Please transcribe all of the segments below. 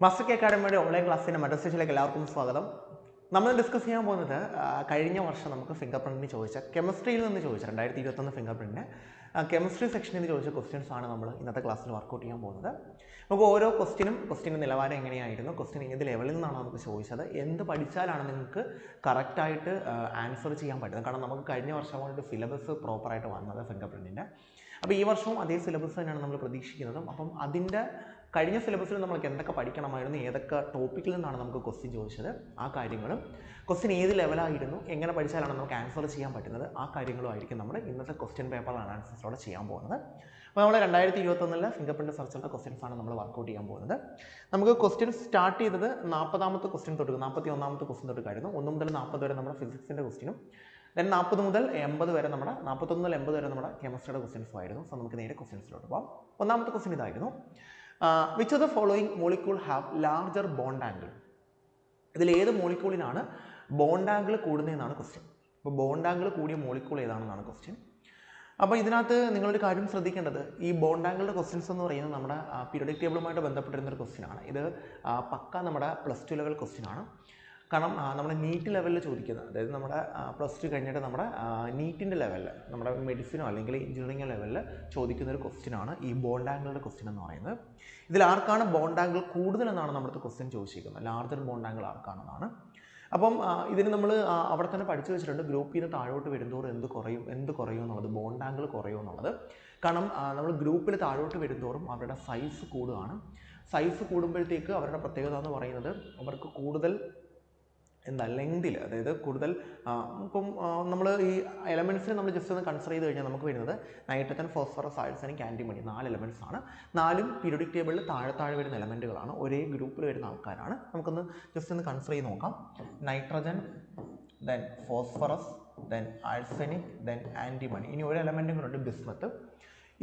Master K അക്കാഡമിയുടെ online ക്ലാസ്സിൻ്റെ മറ്റൊരു സെഷനിലേക്ക് എല്ലാവർക്കും സ്വാഗതം. നമ്മൾ ഡിസ്കസ് ചെയ്യാൻ പോകുന്നത് കഴിഞ്ഞ വർഷം നമുക്ക് ഫിംഗർ പ്രിൻറ്റിന് ചോദിച്ച കെമിസ്ട്രിയിൽ നിന്ന് ചോദിച്ച 2021 ഫിംഗർ പ്രിൻറ്റിന് കെമിസ്ട്രി സെക്ഷനിൽ നിന്ന് ചോദിച്ച ക്വസ്റ്റ്യൻസ് ആണ് നമ്മൾ ഇന്നത്തെ ക്ലാസ്സിൽ വർക്കൗട്ട് ചെയ്യാൻ പോകുന്നത്. നമുക്ക് ഓരോ ക്വസ്റ്റിൻ്റെ നിലവാരം എങ്ങനെയായിരുന്നു, ക്വസ്റ്റ്യൻ ഏത് ലെവലിൽ നിന്നാണ് നമുക്ക് ചോദിച്ചത്, എന്ത് പഠിച്ചാലാണ് നിങ്ങൾക്ക് കറക്റ്റായിട്ട് ആൻസർ ചെയ്യാൻ പറ്റുന്നത്. കാരണം നമുക്ക് കഴിഞ്ഞ വർഷം കൊണ്ട് സിലബസ് പ്രോപ്പറായിട്ട് വന്നത് ഫിംഗർ പ്രിൻറ്റിൻ്റെ. അപ്പോൾ ഈ വർഷവും അതേ സിലബസ് തന്നെയാണ് നമ്മൾ പ്രതീക്ഷിക്കുന്നതും. അപ്പം അതിൻ്റെ കഴിഞ്ഞ സിലബസിൽ നമ്മൾക്ക് എന്തൊക്കെ പഠിക്കണമായിരുന്നു, ഏതൊക്കെ ടോപ്പിക്കിൽ നിന്നാണ് നമുക്ക് ക്വസ്റ്റ്യൻ ചോദിച്ചത്, ആ കാര്യങ്ങളും ക്വസ്റ്റ്യൻ ഏത് ലെവലായിരുന്നു, എങ്ങനെ പഠിച്ചാലാണ് നമുക്ക് ആൻസർ ചെയ്യാൻ പറ്റുന്നത്, ആ കാര്യങ്ങളും ആയിരിക്കും നമ്മൾ ഇന്നത്തെ ക്വസ്റ്റ്യൻ പേപ്പർ അനാലിസിസോടെ ചെയ്യാൻ പോകുന്നത്. അപ്പോൾ നമ്മൾ 2021 ഫിംഗർ പ്രിൻറ്റ് സെർച്ചിലെ ക്വസ്റ്റ്യൻസ് ആണ് നമ്മൾ വർക്കൗട്ട് ചെയ്യാൻ പോകുന്നത്. നമുക്ക് ക്വസ്റ്റ്യൻ സ്റ്റാർട്ട് ചെയ്തത് 40ാമത്തെ ക്വസ്റ്റ്യൻ തൊട്ട് 41ാമത്തെ ക്വസ്റ്റ്യൻ തൊട്ടായിരുന്നു. 1 മുതൽ 40 വരെ നമ്മുടെ ഫിസിക്സിൻ്റെ ക്വസ്റ്റ്യനും, ദെൻ 40 മുതൽ 80 വരെ നമ്മുടെ 41 മുതൽ 80 വരെ നമ്മുടെ കെമിസ്ട്രിയുടെ ക്വസ്റ്റ്യൻസും ആയിരുന്നു. സോ നമുക്ക് നേരെ ക്വസ്റ്റ്യൻസിലോട്ട് പോകാം. ഒന്നാമത്തെ ക്വസ്റ്റ്യൻ ഇതായിരുന്നു, which of the following molecule have larger bond angle. ഇതിൽ ഏത് മോളിക്യൂളിനാണ് ബോണ്ട് ആംഗിൾ കൂടുന്നതെന്നാണ് ക്വസ്റ്റ്യൻ. അപ്പോൾ ബോണ്ട് ആംഗിൾ കൂടിയ മോളിക്യൂൾ ഏതാണെന്നാണ് ക്വസ്റ്റ്യൻ. അപ്പോൾ ഇതിനകത്ത് നിങ്ങളൊരു കാര്യം ശ്രദ്ധിക്കേണ്ടത്, ഈ ബോണ്ട് ആംഗിളുടെ ക്വസ്റ്റ്യൻസ് എന്ന് പറയുന്നത് നമ്മുടെ പീരിയോഡിക് ടേബിളുമായിട്ട് ബന്ധപ്പെട്ടിരുന്നൊരു ക്വസ്റ്റ്യനാണ്. ഇത് പക്ക നമ്മുടെ +2 ലെവൽ ക്വസ്റ്റ്യനാണ്. കാരണം നമ്മുടെ നീറ്റ് ലെവലിൽ ചോദിക്കുന്നത്, അതായത് നമ്മുടെ +2 കഴിഞ്ഞിട്ട് നമ്മുടെ നീറ്റിൻ്റെ ലെവലിൽ, നമ്മുടെ മെഡിസിനോ അല്ലെങ്കിൽ എഞ്ചിനീയറിംഗോ ലെവലിൽ ചോദിക്കുന്ന ഒരു ക്വസ്റ്റ്യനാണ് ഈ ബോണ്ട് ആംഗിളുടെ ക്വസ്റ്റ്യൻ എന്ന് പറയുന്നത്. ഇതിൽ ആർക്കാണ് ബോണ്ട് ആംഗിൾ കൂടുതലെന്നാണ് നമ്മുടെ ക്വസ്റ്റ്യൻ ചോദിച്ചിരിക്കുന്നത്, ലാർജർ ബോണ്ട് ആംഗിൾ ആർക്കാണെന്നാണ്. അപ്പം ഇതിന് നമ്മൾ അവിടെ തന്നെ പഠിച്ചു വെച്ചിട്ടുണ്ട്, ഗ്രൂപ്പിൽ നിന്ന് താഴോട്ട് വരുന്തോറും എന്ത് കുറയും എന്നുള്ളത്, ബോണ്ട് ആംഗിൾ കുറയും എന്നുള്ളത്. കാരണം നമ്മൾ ഗ്രൂപ്പിൽ താഴോട്ട് വരുന്തോറും അവരുടെ സൈസ് കൂടുകയാണ്. സൈസ് കൂടുമ്പോഴത്തേക്ക് അവരുടെ പ്രത്യേകത എന്ന് പറയുന്നത്, അവർക്ക് കൂടുതൽ ലെങ്തിൽ, അതായത് കൂടുതൽ ഇപ്പം നമ്മൾ ഈ എലമെൻറ്റ്സിനെ നമ്മൾ ജസ്റ്റ് ഒന്ന് കൺസിഡർ ചെയ്ത് കഴിഞ്ഞാൽ നമുക്ക് വരുന്നത് nitrogen, phosphorus, arsenic, antimony 4 elements ആണ്. 4ഉം പീരിയോഡിക് ടേബിളിൽ താഴെ വരുന്ന എലമെൻറ്റുകളാണ്, ഒരേ ഗ്രൂപ്പിൽ വരുന്ന ആൾക്കാരാണ്. നമുക്കൊന്ന് ജസ്റ്റ് ഒന്ന് കൺസിഡർ ചെയ്ത് നോക്കാം. Nitrogen, then phosphorus, then arsenic, then antimony. ഇനി ഒരു എലമെൻറ്റും കൂടെ ബിസ്മത്ത്.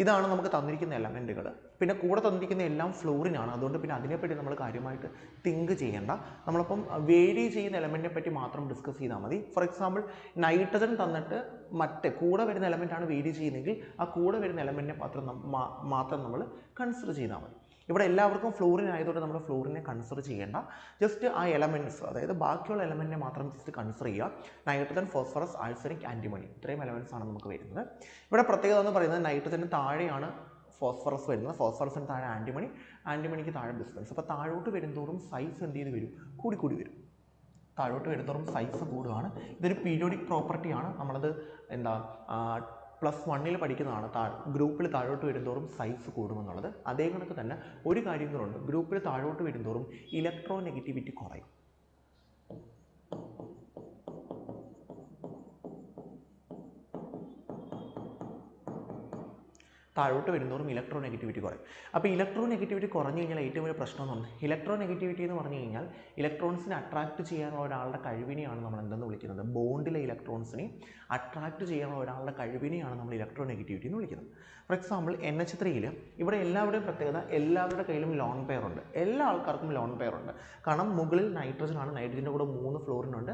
ഇതാണ് നമുക്ക് തന്നിരിക്കുന്ന എലമെൻറ്റുകൾ. പിന്നെ കൂടെ തന്നിരിക്കുന്ന എല്ലാം ഫ്ലോറിനാണ്. അതുകൊണ്ട് പിന്നെ അതിനെപ്പറ്റി നമ്മൾ കാര്യമായിട്ട് തിങ്ക് ചെയ്യേണ്ട. നമ്മളിപ്പം വേരി ചെയ്യുന്ന എലമെൻറ്റിനെ പറ്റി മാത്രം ഡിസ്കസ് ചെയ്താൽ മതി. ഫോർ എക്സാമ്പിൾ നൈട്രജൻ തന്നിട്ട് മറ്റേ കൂടെ വരുന്ന എലമെൻറ്റാണ് വേരി ചെയ്യുന്നതെങ്കിൽ ആ കൂടെ വരുന്ന എലമെൻറ്റിനെ മാത്രം നമ്മൾ കൺസിഡർ ചെയ്താൽ മതി. ഇവിടെ എല്ലാവർക്കും ഫ്ലോറിൻ ആയതുകൊണ്ട് നമ്മൾ ഫ്ലോറിനെ കൺസിഡർ ചെയ്യേണ്ട. ജസ്റ്റ് ആ എലമെൻറ്റ്സ്, അതായത് ബാക്കിയുള്ള എലമെൻറ്റിനെ മാത്രം ജസ്റ്റ് കൺസിഡർ ചെയ്യുക. നൈട്രജൻ, ഫോസ്ഫറസ്, ആഴ്സനിക്, ആൻറ്റിമണി ഇത്രയും എലമെൻറ്റ്സ് ആണ് നമുക്ക് വരുന്നത്. ഇവിടെ പ്രത്യേകത എന്ന് പറയുന്നത് നൈട്രജന് താഴെയാണ് ഫോസ്ഫറസ് വരുന്നത്, ഫോസ്ഫറസിന് താഴെ ആൻറ്റിമണി, ആൻറ്റിമണിക്ക് താഴെ ബിസ്മത്ത്. അപ്പോൾ താഴോട്ട് വരുന്തോറും സൈസ് എന്ത് ചെയ്ത് വരും, കൂടി വരും. താഴോട്ട് വരുന്തോറും സൈസ് കൂടുകയാണ്. ഇതൊരു പീരിയോഡിക് പ്രോപ്പർട്ടിയാണ്. നമ്മളത് +1 പഠിക്കുന്നതാണ്. ഗ്രൂപ്പിൽ താഴോട്ട് വരുന്തോറും സൈസ് കൂടുമെന്നുള്ളത്. അതേ കണക്ക് തന്നെ ഒരു കാര്യം കൂടെ, ഗ്രൂപ്പിൽ താഴോട്ട് വരുന്തോറും ഇലക്ട്രോ നെഗറ്റിവിറ്റി കുറയും. താഴോട്ട് വരുന്നതോറും ഇലക്ട്രോ നെഗറ്റിവിറ്റി കുറയും. അപ്പോൾ ഇലക്ട്രോ നെഗറ്റിവിറ്റി കുറഞ്ഞു കഴിഞ്ഞാൽ ഏറ്റവും വലിയ പ്രശ്നം എന്ന് പറഞ്ഞാൽ, ഇലക്ട്രോ നെഗറ്റിവിറ്റി എന്ന് പറഞ്ഞു കഴിഞ്ഞാൽ ഇലക്ട്രോൺസിനെ അട്രാക്ട് ചെയ്യാനുള്ള ഒരാളുടെ കഴിവിനെയാണ് നമ്മൾ എന്തെന്ന് വിളിക്കുന്നത്, ബോണ്ടിലെ ഇലക്ട്രോൺസിനെ അട്രാക്ട് ചെയ്യാനുള്ള ഒരാളുടെ കഴിവിനെയാണ് നമ്മൾ ഇലക്ട്രോ നെഗറ്റിവിറ്റി എന്ന് വിളിക്കുന്നത്. ഫോർ എക്സാമ്പിൾ NH3ൽ ഇവിടെ എല്ലാവരുടെയും പ്രത്യേകത, എല്ലാവരുടെ കയ്യിലും ലോൺ പെയർ ഉണ്ട്. എല്ലാ ആൾക്കാർക്കും ലോൺ പെയർ ഉണ്ട്. കാരണം മുകളിൽ നൈട്രജൻ ആണ്, നൈട്രജൻ്റെ കൂടെ 3 ഫ്ലോറിനുണ്ട്.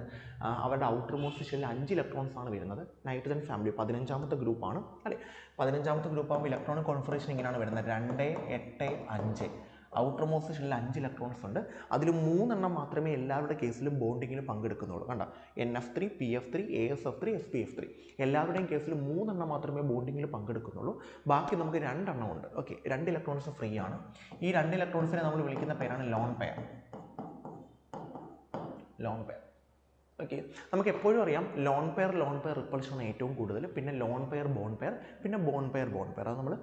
അവരുടെ ഔട്ടർ മോസ്റ്റ് ഷെല്ലിൽ 5 ഇലക്ട്രോൺസ് ആണ് വരുന്നത്. നൈട്രജൻ ഫാമിലി 15ാമത്തെ ഗ്രൂപ്പാണ് അല്ലേ. 15ാമത്തെ ഗ്രൂപ്പ് ആകുമ്പോൾ ഇലക്ട്രോണിക് കോൺഫിഗറേഷൻ ഇങ്ങനെയാണ് വരുന്നത്, 2, 8, 5. ഔട്ടർ മോസ്റ്റ് ഷെല്ലിൽ 5 ഇലക്ട്രോൺസ് ഉണ്ട്. അതിൽ 3 എണ്ണം മാത്രമേ എല്ലാവരുടെ കേസിലും ബോണ്ടിങ്ങിൽ പങ്കെടുക്കുന്നുള്ളൂ. കണ്ട, NF3, PF3, ASF3, SPF3 എല്ലാവരുടെയും കേസിൽ 3 എണ്ണം മാത്രമേ ബോണ്ടിങ്ങിൽ പങ്കെടുക്കുന്നുള്ളൂ. ബാക്കി നമുക്ക് 2 എണ്ണം ഉണ്ട്. ഓക്കെ, 2 ഇലക്ട്രോൺസ് ഫ്രീ ആണ്. ഈ 2 ഇലക്ട്രോൺസിനെ നമ്മൾ വിളിക്കുന്ന പേരാണ് ലോൺ പെയർ. ഓക്കെ, നമുക്ക് എപ്പോഴും അറിയാം ലോൺ പെയർ റിപ്പൾഷനാണ് ഏറ്റവും കൂടുതൽ. പിന്നെ ലോൺ പെയർ, ബോണ്ട് പെയർ, പിന്നെ ബോണ്ട് പെയർ. അത് നമ്മൾ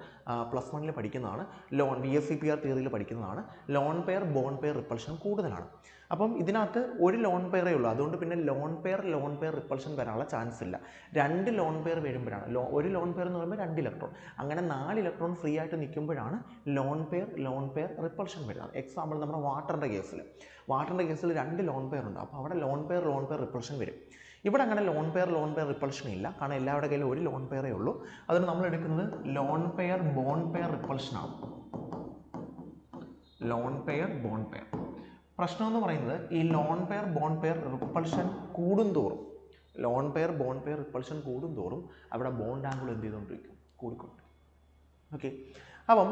+1 പഠിക്കുന്നതാണ്. VSEPR തിയറിയിൽ പഠിക്കുന്നതാണ്. Loan pair, bond pair repulsion കൂടുതലാണ്. അപ്പം ഇതിനകത്ത് ഒരു ലോൺ പെയറേ ഉള്ളൂ. അതുകൊണ്ട് പിന്നെ ലോൺ പെയർ റിപ്പൾഷൻ വരാനുള്ള ചാൻസ് ഇല്ല. 2 ലോൺ പെയർ വരുമ്പോഴാണ്, ഒരു ലോൺ പെയർ എന്ന് പറയുമ്പോൾ 2 ഇലക്ട്രോൺ, അങ്ങനെ 4 ഇലക്ട്രോൺ ഫ്രീ ആയിട്ട് നിൽക്കുമ്പോഴാണ് ലോൺ പെയർ റിപ്പൾഷൻ വരുന്നത്. എക്സാമ്പിൾ നമ്മുടെ വാട്ടറിൻ്റെ കേസിൽ 2 ലോൺ പെയർ ഉണ്ട്. അപ്പോൾ അവിടെ ലോൺ പെയർ റിപ്പൾഷൻ വരും. ഇവിടെ അങ്ങനെ ലോൺ പെയർ റിപ്പൾഷൻ ഇല്ല. കാരണം എല്ലാവരുടെ കയ്യിലും ഒരു ലോൺ പെയറേ ഉള്ളൂ. അതുകൊണ്ട് നമ്മൾ എടുക്കുന്നത് ലോൺ പെയർ, ബോണ്ട് പെയർ റിപ്പൾഷനാണ്. Lone pair, bond pair. പ്രശ്നം എന്ന് പറയുന്നത്, ഈ lone pair, bond pair repulsion കൂടുന്തോറും, റിപ്പൾഷൻ കൂടുന്തോറും അവിടെ ബോണ്ട് ആംഗിൾ എന്ത് ചെയ്തുകൊണ്ടിരിക്കും, കൂടിക്കൊണ്ടിരിക്കും. ഓക്കെ, അപ്പം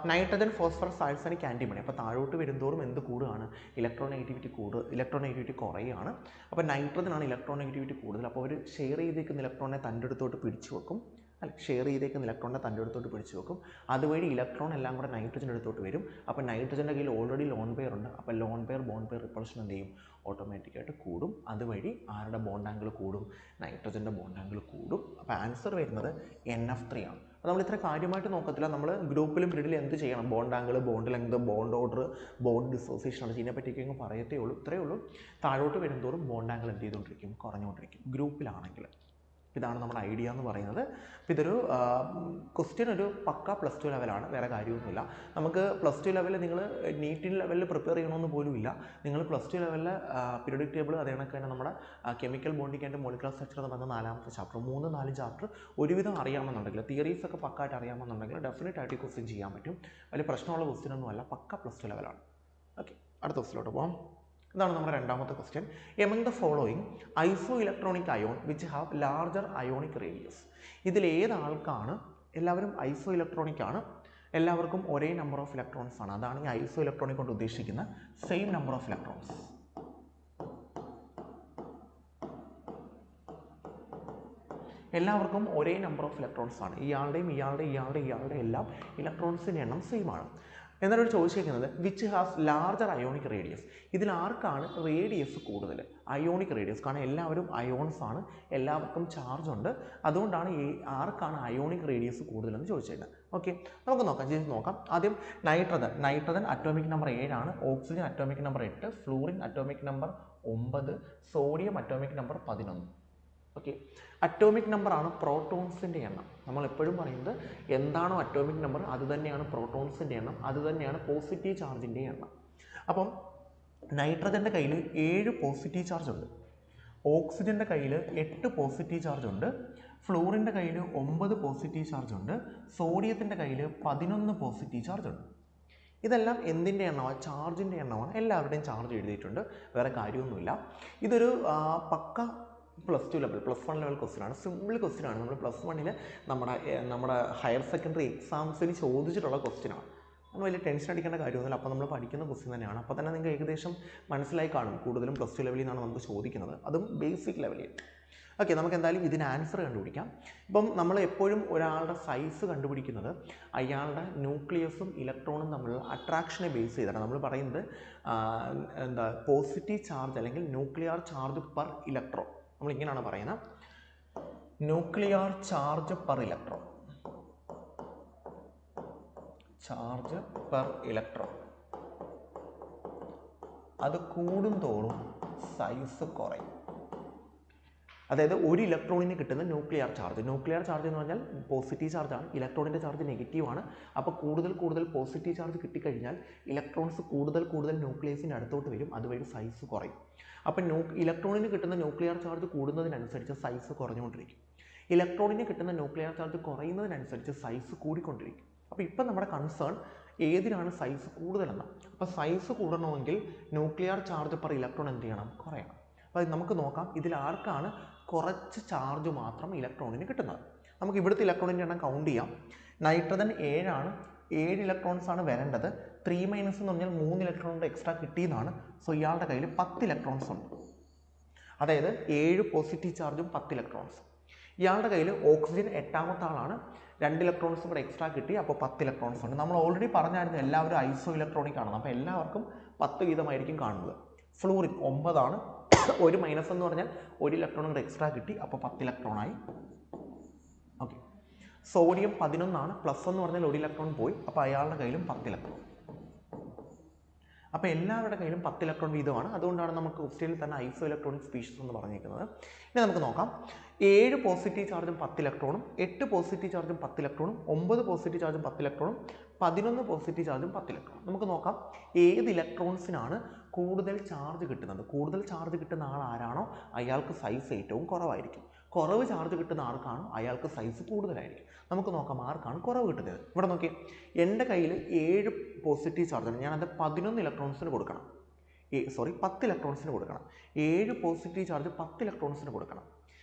നൈട്രജൻ, ഫോസ്ഫറസ്, സൾഫറിക് ആൻറ്റിമണി. അപ്പോൾ താഴോട്ട് വരുന്തോറും എന്ത് കൂടുകയാണ്? ഇലക്ട്രോനെഗറ്റിവിറ്റി കുറയുകയാണ്. അപ്പോൾ നൈട്രജനാണ് ഇലക്ട്രോനെഗറ്റിവിറ്റി കൂടുതൽ. അപ്പോൾ അവർ ഷെയർ ചെയ്തേക്കുന്ന ഇലക്ട്രോണിനെ തൻ്റെ അടുത്തോട്ട് പിടിച്ചു വെക്കും. ഷെയർ ചെയ്തേക്കുന്ന ഇലക്ട്രോണിനെ തൻ്റെ അടുത്തോട്ട് പിടിച്ചു വെക്കും. അതുവഴി ഇലക്ട്രോൺ എല്ലാം കൂടെ നൈട്രജൻ്റെ അടുത്തോട്ട് വരും. അപ്പോൾ നൈട്രജൻ്റെ കയ്യിൽ ഓൾറെഡി ലോൺ പെയർ ഉണ്ട്. അപ്പോൾ loan pair bond pair repulsion എന്ത് ചെയ്യും? ഓട്ടോമാറ്റിക്കായിട്ട് കൂടും. അതുവഴി ആരുടെ ബോണ്ട് ആംഗിൾ കൂടും? നൈട്രജൻ്റെ ബോണ്ട് ആംഗിൾ കൂടും. അപ്പോൾ ആൻസർ വരുന്നത് NF3 ആണ്. അപ്പോൾ നമ്മൾ ഇത്ര കാര്യമായിട്ട് നോക്കത്തില്ല. നമ്മൾ ഗ്രൂപ്പിലും ഗ്രിഡിലും എന്ത് ചെയ്യണം? Bond angle, bond length, bond order, bond dissociation ആണ്. ഇതിനെപ്പറ്റിയൊക്കെ അങ്ങ് പറയത്തേ ഉള്ളൂ. ഇത്രയേ ഉള്ളൂ. താഴോട്ട് വരുന്തോറും ബോണ്ട് ആംഗിൾ എന്ത് ചെയ്തുകൊണ്ടിരിക്കും? കുറഞ്ഞുകൊണ്ടിരിക്കും ഗ്രൂപ്പിലാണെങ്കിൽ. ഇതാണ് നമ്മുടെ ഐഡിയ എന്ന് പറയുന്നത്. അപ്പോൾ ഇതൊരു ക്വസ്റ്റ്യൻ ഒരു പക്ക +2 ലെവലാണ്, വേറെ കാര്യമൊന്നുമില്ല. നമുക്ക് +2 ലെവലിൽ നിങ്ങൾ നീറ്റിൻ ലെവലിൽ പ്രിപ്പയർ ചെയ്യണമെന്ന് പോലും ഇല്ല. നിങ്ങൾ +2 ലെവലിൽ പീരിയോഡിക് ടേബിൾ അതേ കണക്ക് തന്നെ നമ്മുടെ chemical bonding and molecular structure എന്ന് പറയുന്ന 4ാമത്തെ ചാപ്റ്റർ, 3-4 ചാപ്റ്റർ ഒരുവിധം അറിയാമെന്നുണ്ടെങ്കിൽ, തിയറീസ് ഒക്കെ പക്കായിട്ട് അറിയാമെന്നുണ്ടെങ്കിൽ ഡെഫിനറ്റ് ആയിട്ട് ഈ ക്വസ്റ്റ്യൻ ചെയ്യാൻ പറ്റും. വലിയ പ്രശ്നമുള്ള ക്വസ്റ്റ്യൻ ഒന്നുമല്ല, പക്ക +2 ലെവലാണ്. ഓക്കെ, അടുത്ത ക്വസ്റ്റിലോട്ട് പോകാം. ഇതാണ് നമ്മുടെ രണ്ടാമത്തെ question. Among the following isoelectronic ion which have larger ionic radius. ഇതിലേതാൾക്കാണ്? എല്ലാവരും ഐസോ ഇലക്ട്രോണിക് ആണ്, എല്ലാവർക്കും ഒരേ നമ്പർ ഓഫ് ഇലക്ട്രോൺസ് ആണ്. അതാണ് ഈ ഐസോ ഇലക്ട്രോണിക് കൊണ്ട് ഉദ്ദേശിക്കുന്ന സെയിം നമ്പർ ഓഫ് ഇലക്ട്രോൺസ്. എല്ലാവർക്കും ഒരേ നമ്പർ ഓഫ് ഇലക്ട്രോൺസ് ആണ്. ഇയാളുടെ എല്ലാം ഇലക്ട്രോൺസിൻ്റെ എണ്ണം സെയിം ആണ്. എന്നാലും ചോദിച്ചിരിക്കുന്നത് which has larger ionic radius. ഇതിൽ ആർക്കാണ് റേഡിയസ് കൂടുതൽ? Ionic radius. കാരണം എല്ലാവരും അയോൺസ് ആണ്, എല്ലാവർക്കും ചാർജ് ഉണ്ട്. അതുകൊണ്ടാണ് ആർക്കാണ് അയോണിക് റേഡിയസ് കൂടുതലെന്ന് ചോദിച്ചിരുന്നത്. ഓക്കെ, നമുക്ക് നോക്കാം. ആദ്യം നൈട്രജൻ അറ്റോമിക് നമ്പർ 7 ആണ്, oxygen atomic number 8, fluorine atomic number 9, sodium atomic number 11. Okay, atomic number ആണ് പ്രോട്ടോൺസിൻ്റെ എണ്ണം. നമ്മൾ എപ്പോഴും പറയുന്നത് എന്താണോ അറ്റോമിക് നമ്പർ അത് തന്നെയാണ് പ്രോട്ടോൺസിൻ്റെ എണ്ണം, അത് തന്നെയാണ് പോസിറ്റീവ് ചാർജിൻ്റെ എണ്ണം. അപ്പം നൈട്രജൻ്റെ കയ്യിൽ 7 പോസിറ്റീവ് ചാർജ് ഉണ്ട്, ഓക്സിജൻ്റെ കയ്യിൽ 8 പോസിറ്റീവ് ചാർജ് ഉണ്ട്, ഫ്ലൂറിൻ്റെ കയ്യിൽ 9 പോസിറ്റീവ് ചാർജ് ഉണ്ട്, സോഡിയത്തിൻ്റെ കയ്യിൽ 11 പോസിറ്റീവ് ചാർജ് ഉണ്ട്. ഇതെല്ലാം എന്തിൻ്റെ എണ്ണമാണ്? ചാർജിൻ്റെ എണ്ണമാണ്. എല്ലാവരുടെയും ചാർജ് എഴുതിയിട്ടുണ്ട്, വേറെ കാര്യമൊന്നുമില്ല. ഇതൊരു പക്ക +2 ലെവൽ, +1 ലെവൽ ക്വസ്റ്റ്യൻ ആണ്. സിമ്പിൾ ക്വസ്റ്റ്യൻ ആണ്. നമ്മൾ +1 നമ്മുടെ ഹയർ സെക്കൻഡറി എക്സാംസിന് ചോദിച്ചിട്ടുള്ള ക്വസ്റ്റ്യൻ ആണ്. നമ്മൾ വലിയ ടെൻഷൻ അടിക്കേണ്ട കാര്യമൊന്നുമില്ല. അപ്പോൾ നമ്മൾ പഠിക്കുന്ന ക്വസ്റ്റ്യൻ തന്നെയാണ്. അപ്പോൾ തന്നെ നിങ്ങൾക്ക് ഏകദേശം മനസ്സിലായി കാണും. കൂടുതലും +2 ലെവലിൽ നിന്നാണ് നമുക്ക് ചോദിക്കുന്നത്, അതും ബേസിക് ലെവലിൽ. ഓക്കെ, നമുക്ക് എന്തായാലും ഇതിന് ആൻസർ കണ്ടുപിടിക്കാം. ഇപ്പം നമ്മൾ എപ്പോഴും ഒരാളുടെ സൈസ് കണ്ടുപിടിക്കുന്നത് അയാളുടെ ന്യൂക്ലിയസും ഇലക്ട്രോണും തമ്മിലുള്ള അട്രാക്ഷനെ ബേസ് ചെയ്തിട്ടാണ്. നമ്മൾ പറയുന്നത് പോസിറ്റീവ് ചാർജ് അല്ലെങ്കിൽ ന്യൂക്ലിയർ ചാർജ് പെർ ഇലക്ട്രോൺ. നമ്മൾ ഇങ്ങനെയാണ് പറയുന്നത്, ന്യൂക്ലിയർ ചാർജ് പെർ ഇലക്ട്രോൺ. അത് കൂടുന്തോറും സൈസ് കുറയും. അതായത് ഒരു ഇലക്ട്രോണിന് കിട്ടുന്ന ന്യൂക്ലിയർ ചാർജ് എന്ന് പറഞ്ഞാൽ പോസിറ്റീവ് ചാർജാണ്, ഇലക്ട്രോണിൻ്റെ ചാർജ് നെഗറ്റീവാണ്. അപ്പോൾ കൂടുതൽ പോസിറ്റീവ് ചാർജ് കിട്ടിക്കഴിഞ്ഞാൽ ഇലക്ട്രോൺസ് കൂടുതൽ ന്യൂക്ലിയസിൻ്റെ അടുത്തോട്ട് വരും, അതുവഴി സൈസ് കുറയും. അപ്പം ഇലക്ട്രോണിന് കിട്ടുന്ന ന്യൂക്ലിയർ ചാർജ് കൂടുന്നതിനനുസരിച്ച് സൈസ് കുറഞ്ഞുകൊണ്ടിരിക്കും, ഇലക്ട്രോണിന് കിട്ടുന്ന ന്യൂക്ലിയർ ചാർജ് കുറയുന്നതിനനുസരിച്ച് സൈസ് കൂടിക്കൊണ്ടിരിക്കും. അപ്പോൾ ഇപ്പം നമ്മുടെ കൺസേൺ ഏതിനാണ് സൈസ് കൂടുതലെന്ന്. അപ്പോൾ സൈസ് കൂടണമെങ്കിൽ ന്യൂക്ലിയർ ചാർജ് പെർ ഇലക്ട്രോൺ എന്ത് ചെയ്യണം? കുറയണം. അപ്പോൾ നമുക്ക് നോക്കാം ഇതിൽ ആർക്കാണ് കുറച്ച് ചാർജ് മാത്രം ഇലക്ട്രോണിന് കിട്ടുന്നത്. നമുക്ക് ഇവിടുത്തെ ഇലക്ട്രോണിൻ്റെ എണ്ണം കൗണ്ട് ചെയ്യാം. നൈട്രജൻ 7 ആണ്, 7 ഇലക്ട്രോൺസ് ആണ് വരേണ്ടത്. 3- എന്ന് പറഞ്ഞാൽ 3 ഇലക്ട്രോണിൻ്റെ എക്സ്ട്രാ കിട്ടിയെന്നാണ്. സോ ഇയാളുടെ കയ്യിൽ 10 ഇലക്ട്രോൺസ് ഉണ്ട്, അതായത് 7 പോസിറ്റീവ് ചാർജും 10 ഇലക്ട്രോൺസും. ഇയാളുടെ കയ്യിൽ ഓക്സിജൻ 8ാമത്തെ ആളാണ്, 2 ഇലക്ട്രോൺസും കൂടെ എക്സ്ട്രാ കിട്ടി, അപ്പോൾ 10 ഇലക്ട്രോൺസ് ഉണ്ട്. നമ്മൾ ഓൾറെഡി പറഞ്ഞായിരുന്നു എല്ലാവരും ഐസോ ഇലക്ട്രോണിക് ആണ്, അപ്പോൾ എല്ലാവർക്കും 10 വീതമായിരിക്കും കാണുന്നത്. ഫ്ലൂറിൻ 9 ആണ്, 1 മൈനസ് എന്ന് പറഞ്ഞാൽ 1 ഇലക്ട്രോൺ കൂടെ എക്സ്ട്രാ കിട്ടി, അപ്പോൾ 10 ഇലക്ട്രോണായി. ഓക്കെ, സോഡിയം 11 ആണ്, പ്ലസ് എന്ന് പറഞ്ഞാൽ 1 ഇലക്ട്രോൺ പോയി, അപ്പോൾ അയാളുടെ കയ്യിലും 10 ഇലക്ട്രോൺ. അപ്പോൾ എല്ലാവരുടെ കയ്യിലും 10 ഇലക്ട്രോൺ വീതമാണ്. അതുകൊണ്ടാണ് നമുക്ക് ക്വസ്റ്റ്യനിൽ തന്നെ ഐസോ ഇലക്ട്രോണിക് സ്പീഷീസ് എന്ന് പറഞ്ഞിരിക്കുന്നത്. ഇനി നമുക്ക് നോക്കാം, 7 പോസിറ്റീവ് ചാർജും 10 ഇലക്ട്രോണും, 8 പോസിറ്റീവ് ചാർജും 10 ഇലക്ട്രോണും, 9 പോസിറ്റീവ് ചാർജും 10 ഇലക്ട്രോണും, 11 പോസിറ്റീവ് ചാർജും 10 ഇലക്ട്രോണും. നമുക്ക് നോക്കാം ഏത് ഇലക്ട്രോൺസിനാണ് കൂടുതൽ ചാർജ് കിട്ടുന്നത്. കൂടുതൽ ചാർജ് കിട്ടുന്ന ആൾ ആരാണോ അയാൾക്ക് സൈസ് ഏറ്റവും കുറവായിരിക്കും. കുറവ് ചാർജ് കിട്ടുന്ന ആർക്കാണോ അയാൾക്ക് സൈസ് കൂടുതലായിരിക്കും. നമുക്ക് നോക്കാം ആർക്കാണ് കുറവ് കിട്ടുന്നത്. ഇവിടെ നോക്കിയേ, എൻ്റെ കയ്യിൽ 7 പോസിറ്റീവ് ചാർജാണ്, ഞാനത് 11 ഇലക്ട്രോൺസിന് കൊടുക്കണം. 10 ഇലക്ട്രോൺസിന് കൊടുക്കണം. 7 പോസിറ്റീവ് ചാർജ് 10 ഇലക്ട്രോൺസിന് കൊടുക്കണം.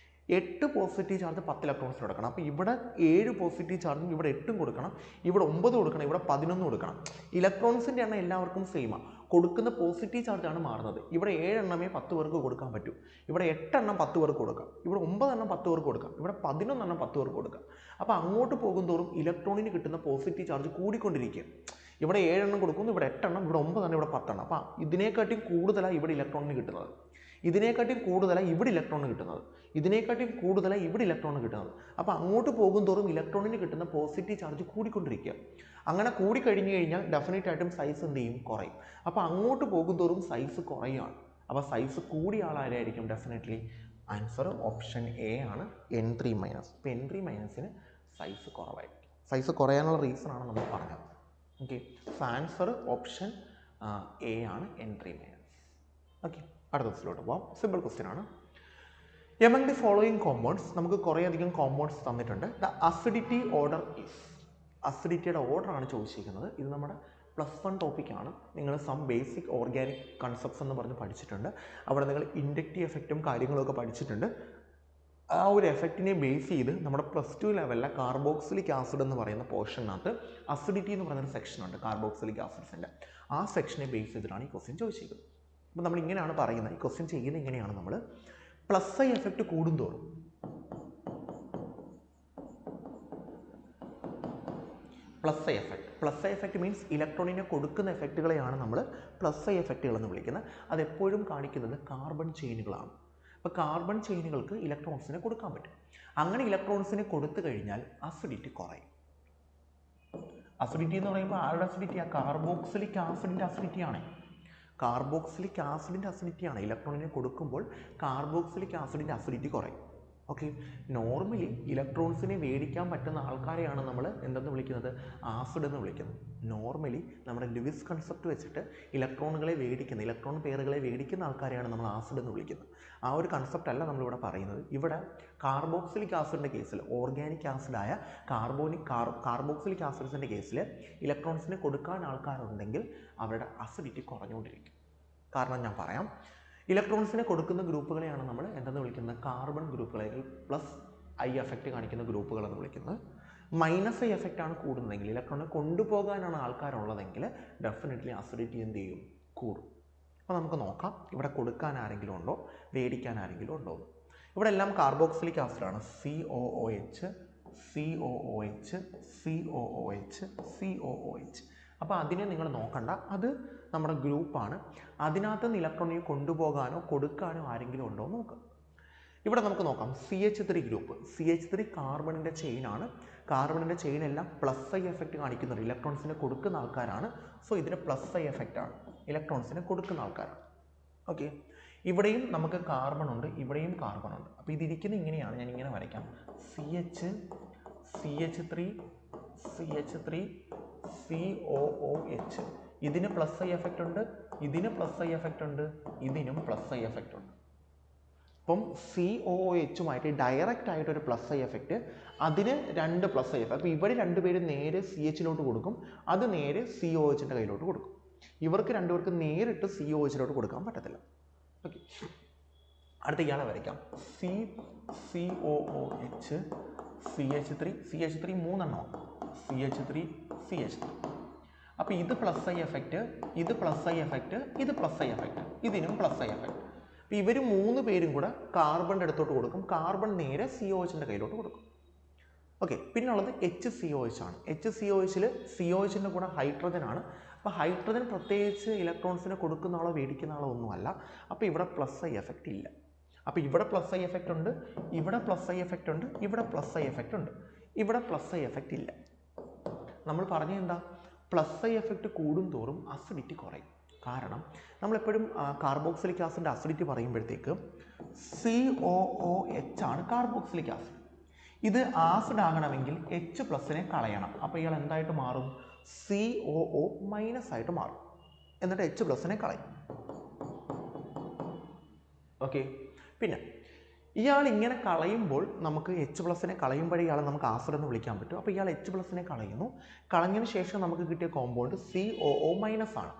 8 പോസിറ്റീവ് ചാർജ് 10 ഇലക്ട്രോൺസിന് കൊടുക്കണം. അപ്പോൾ ഇവിടെ 7 പോസിറ്റീവ് ചാർജും ഇവിടെ 8 കൊടുക്കണം, ഇവിടെ 9 കൊടുക്കണം, ഇവിടെ 11 കൊടുക്കണം. ഇലക്ട്രോൺസിൻ്റെ എണ്ണം എല്ലാവർക്കും സെയിമാണ്, കൊടുക്കുന്ന പോസിറ്റീവ് ചാർജാണ് മാറുന്നത്. ഇവിടെ 7 എണ്ണമേ 10 പേർക്ക് കൊടുക്കാൻ പറ്റൂ, ഇവിടെ 8 എണ്ണം 10 പേർക്ക് കൊടുക്കാം, ഇവിടെ 9 എണ്ണം 10 പേർക്ക് കൊടുക്കാം, ഇവിടെ 11 എണ്ണം 10 പേർക്ക് കൊടുക്കാം. അപ്പോൾ അങ്ങോട്ട് പോകുന്തോറും ഇലക്ട്രോണിന് കിട്ടുന്ന പോസിറ്റീവ് ചാർജ് കൂടിക്കൊണ്ടിരിക്കുക. ഇവിടെ 7 എണ്ണം കൊടുക്കുന്നു, ഇവിടെ 8 എണ്ണം, ഇവിടെ 9 എണ്ണം, ഇവിടെ 10 എണ്ണം. അപ്പോൾ ഇതിനെക്കാട്ടിയും കൂടുതലാണ് ഇവിടെ ഇലക്ട്രോണിന് കിട്ടുന്നത്, ഇതിനെക്കാട്ടിയും കൂടുതലാണ് ഇവിടെ ഇലക്ട്രോണിന് കിട്ടുന്നത്, ഇതിനെക്കാട്ടിയും കൂടുതലാണ് ഇവിടെ ഇലക്ട്രോണിന് കിട്ടുന്നത്. അപ്പോൾ അങ്ങോട്ട് പോകുന്തോറും ഇലക്ട്രോണിന് കിട്ടുന്ന പോസിറ്റീവ് ചാർജ് കൂടിക്കൊണ്ടിരിക്കുക. അങ്ങനെ കൂടിക്കഴിഞ്ഞു കഴിഞ്ഞാൽ ഡെഫിനറ്റ് ആയിട്ടും സൈസ് എന്ത് ചെയ്യും, കുറയും. അപ്പോൾ അങ്ങോട്ട് പോകുന്തോറും സൈസ് കുറയുകയാണ്. അപ്പോൾ സൈസ് കൂടിയ ആളായിരിക്കും ഡെഫിനറ്റ്ലി ആൻസർ ഓപ്ഷൻ എ ആണ്, N3 മൈനസ്. ഇപ്പോൾ N3 മൈനസിന് സൈസ് കുറവായിരിക്കും. സൈസ് കുറയാനുള്ള റീസൺ ആണ് നമ്മൾ പറഞ്ഞത്. ഓക്കെ, ആൻസർ ഓപ്ഷൻ എ ആണ്, N3 മൈനസ്. ഓക്കെ, അടുത്ത ക്വസ്റ്റിലോട്ട് പോകാം. സിമ്പിൾ ക്വസ്റ്റ്യൻ ആണ്. എമംഗ് ദി ഫോളോയിങ് കോമ്പൗണ്ട്സ്, നമുക്ക് കുറേയധികം കോമ്പൗണ്ട്സ് തന്നിട്ടുണ്ട്. ദ അസിഡിറ്റി ഓർഡർ ഈസ്, അസിഡിറ്റിയുടെ ഓർഡർ ആണ് ചോദിച്ചിരിക്കുന്നത്. ഇത് നമ്മുടെ +1 ടോപ്പിക്കാണ്. നിങ്ങൾ സം ബേസിക് ഓർഗാനിക് കൺസെപ്റ്റ്സ് എന്ന് പറഞ്ഞ് പഠിച്ചിട്ടുണ്ട്. അവിടെ നിങ്ങൾ ഇൻഡക്റ്റീവ് എഫക്റ്റും കാര്യങ്ങളൊക്കെ പഠിച്ചിട്ടുണ്ട്. ആ ഒരു എഫക്റ്റിനെ ബേസ് ചെയ്ത് നമ്മുടെ +2 ലെവലിലെ കാർബോക്സിലിക് ആസിഡ് എന്ന് പറയുന്ന പോർഷനകത്ത് അസിഡിറ്റി എന്ന് പറയുന്നൊരു സെക്ഷനുണ്ട് കാർബോക്സിലിക് ആസിഡ്സിൻ്റെ. ആ സെക്ഷനെ ബേസ് ചെയ്തിട്ടാണ് ഈ ക്വസ്റ്റ്യൻ ചോദിച്ചിരിക്കുന്നത്. അപ്പോൾ നമ്മൾ ഇങ്ങനെയാണ് പറയുന്നത്, ഈ ക്വസ്റ്റ്യൻ ചെയ്യുന്നത് ഇങ്ങനെയാണ്. നമ്മൾ +I എഫക്റ്റ് കൂടുന്തോറും +I എഫക്റ്റ് മീൻസ് ഇലക്ട്രോണിനെ കൊടുക്കുന്ന എഫക്റ്റുകളെയാണ് നമ്മൾ +I എഫക്റ്റുകൾ എന്ന് വിളിക്കുന്നത്. അതെപ്പോഴും കാണിക്കുന്നത് കാർബൺ ചെയിനുകളാണ്. അപ്പോൾ കാർബൺ ചെയിനുകൾക്ക് ഇലക്ട്രോൺസിനെ കൊടുക്കാൻ പറ്റും. അങ്ങനെ ഇലക്ട്രോൺസിനെ കൊടുത്തു കഴിഞ്ഞാൽ അസിഡിറ്റി കുറയും. അസിഡിറ്റി എന്ന് പറയുമ്പോൾ ആരുടെ അസിഡിറ്റിയാണ്? കാർബോക്സിലിക് ആസിഡിൻ്റെ അസിഡിറ്റിയാണ്. കാർബോക്സിലിക് ആസിഡിൻ്റെ അസിഡിറ്റിയാണ്. ഇലക്ട്രോണിനെ കൊടുക്കുമ്പോൾ കാർബോക്സിലിക് ആസിഡിൻ്റെ അസിഡിറ്റി കുറയും. ഓക്കെ, നോർമലി ഇലക്ട്രോൺസിനെ മേടിക്കാൻ പറ്റുന്ന ആൾക്കാരെയാണ് നമ്മൾ എന്തെന്ന് വിളിക്കുന്നത്? ആസിഡ് എന്ന് വിളിക്കുന്നത്. നോർമലി നമ്മുടെ ലിവിസ് കൺസെപ്റ്റ് വെച്ചിട്ട് ഇലക്ട്രോണുകളെ മേടിക്കുന്ന, ഇലക്ട്രോൺ പെയറുകളെ മേടിക്കുന്ന ആൾക്കാരെയാണ് നമ്മൾ ആസിഡ് എന്ന് വിളിക്കുന്നത്. ആ ഒരു കൺസെപ്റ്റ് അല്ല നമ്മളിവിടെ പറയുന്നത്. ഇവിടെ കാർബോക്സിലിക് ആസിഡിൻ്റെ കേസിൽ, ഓർഗാനിക് ആസിഡായ കാർബോക്സിലിക് ആസിഡ്സിൻ്റെ കേസിൽ ഇലക്ട്രോൺസിനെ കൊടുക്കാൻ ആൾക്കാരുണ്ടെങ്കിൽ അവരുടെ അസിഡിറ്റി കുറഞ്ഞുകൊണ്ടിരിക്കും. കാരണം ഞാൻ പറയാം, ഇലക്ട്രോൺസിനെ കൊടുക്കുന്ന ഗ്രൂപ്പുകളെയാണ് നമ്മൾ എന്തെന്ന് വിളിക്കുന്നത്? കാർബൺ ഗ്രൂപ്പുകളെ, +I എഫക്റ്റ് കാണിക്കുന്ന ഗ്രൂപ്പുകൾ എന്ന് വിളിക്കുന്നത്. -I എഫക്റ്റ് ആണ് കൂടുന്നതെങ്കിൽ, ഇലക്ട്രോണിനെ കൊണ്ടുപോകാനാണ് ആൾക്കാരുള്ളതെങ്കിൽ ഡെഫിനറ്റ്ലി അസിഡിറ്റി എന്ത് ചെയ്യും? കൂടും. അപ്പോൾ നമുക്ക് നോക്കാം, ഇവിടെ കൊടുക്കാൻ ആരെങ്കിലും ഉണ്ടോ, മേടിക്കാൻ ആരെങ്കിലും ഉണ്ടോ? ഇവിടെ എല്ലാം carboxylic ആസിഡാണ്. COOH, COOH, COOH, COOH. അപ്പോൾ അതിനെ നിങ്ങൾ നോക്കണ്ട, അത് നമ്മുടെ ഗ്രൂപ്പാണ്. അതിനകത്ത് നിന്ന് ഇലക്ട്രോണിനെ കൊണ്ടുപോകാനോ കൊടുക്കാനോ ആരെങ്കിലും ഉണ്ടോ എന്ന് നോക്കാം. ഇവിടെ നമുക്ക് നോക്കാം, CH3 ഗ്രൂപ്പ്. CH3 കാർബണിൻ്റെ ചെയിനാണ്. കാർബണിൻ്റെ ചെയിൻ എല്ലാം +I എഫക്റ്റ് കാണിക്കുന്നുണ്ട്. ഇലക്ട്രോൺസിനെ കൊടുക്കുന്ന ആൾക്കാരാണ്. സോ ഇതിന് +I എഫക്റ്റാണ്, ഇലക്ട്രോൺസിനെ കൊടുക്കുന്ന ആൾക്കാരാണ്. ഓക്കെ, ഇവിടെയും നമുക്ക് കാർബൺ ഉണ്ട്, ഇവിടെയും കാർബൺ ഉണ്ട്. അപ്പോൾ ഇതിരിക്കുന്ന ഇങ്ങനെയാണ്, ഞാൻ ഇങ്ങനെ വരയ്ക്കാം. CH3 COOH. ഇതിന് +I എഫക്റ്റ് ഉണ്ട്, ഇതിന് +I എഫക്റ്റ് ഉണ്ട്, ഇതിനും +I എഫക്റ്റ് ഉണ്ട്. അപ്പം COOHുമായിട്ട് ഡയറക്റ്റ് ആയിട്ടൊരു +I എഫക്റ്റ്, അതിന് 2 +I എഫക്റ്റ്. അപ്പോൾ ഇവർ രണ്ടുപേരും നേരെ CHലോട്ട് കൊടുക്കും, അത് നേരെ COHൻ്റെ കയ്യിലോട്ട് കൊടുക്കും. ഇവർക്ക് രണ്ടുപേർക്ക് നേരിട്ട് COHലോട്ട് കൊടുക്കാൻ പറ്റത്തില്ല. ഓക്കെ, അടുത്ത ഇയാളെ വരയ്ക്കാം. COOH, CH3 മൂന്നെണ്ണമാണ്. CH3. അപ്പോൾ ഇത് +I എഫക്റ്റ്, ഇത് +I എഫക്റ്റ്, ഇത് +I എഫക്റ്റ്, ഇതിനും +I എഫക്റ്റ്. അപ്പോൾ ഇവർ 3 പേരും കൂടെ കാർബണിൻ്റെ അടുത്തോട്ട് കൊടുക്കും, കാർബൺ നേരെ COHൻ്റെ കയ്യിലോട്ട് കൊടുക്കും. ഓക്കെ, പിന്നുള്ളത് HCOH ആണ്. HCOHൽ COHൻ്റെ കൂടെ ഹൈഡ്രജൻ ആണ്. അപ്പോൾ ഹൈഡ്രജൻ പ്രത്യേകിച്ച് ഇലക്ട്രോൺസിനെ കൊടുക്കുന്ന ആളോ മേടിക്കുന്ന ആളോ ഒന്നുമല്ല. അപ്പോൾ ഇവിടെ +I എഫക്റ്റ് ഇല്ല. അപ്പോൾ ഇവിടെ +I എഫക്റ്റ് ഉണ്ട്, ഇവിടെ +I എഫക്റ്റ് ഉണ്ട്, ഇവിടെ +I എഫക്റ്റ് ഉണ്ട്, ഇവിടെ +I എഫക്റ്റ് ഇല്ല. നമ്മൾ പറഞ്ഞ എന്താ? +I എഫക്റ്റ് കൂടുന്തോറും അസിഡിറ്റി കുറയും. കാരണം നമ്മളെപ്പോഴും കാർബോക്സിലിക് ആസിഡിൻ്റെ അസിഡിറ്റി പറയുമ്പോഴത്തേക്ക് COOH ആണ് കാർബോക്സിലിക് ആസിഡ്. ഇത് ആസിഡ് ആകണമെങ്കിൽ H+നെ കളയണം. അപ്പോൾ ഇയാൾ എന്തായിട്ട് മാറും? COO- ആയിട്ട് മാറും. എന്നിട്ട് H+നെ കളയും. ഓക്കെ, പിന്നെ ഇയാൾ ഇങ്ങനെ കളയുമ്പോൾ നമുക്ക് H+നെ കളയുമ്പോഴേ ഇയാളെ നമുക്ക് ആസിഡ് എന്ന് വിളിക്കാൻ പറ്റും. അപ്പോൾ ഇയാൾ H+നെ കളയുന്നു. കളഞ്ഞതിന് ശേഷം നമുക്ക് കിട്ടിയ കോമ്പൗണ്ട് COO- ആണ്.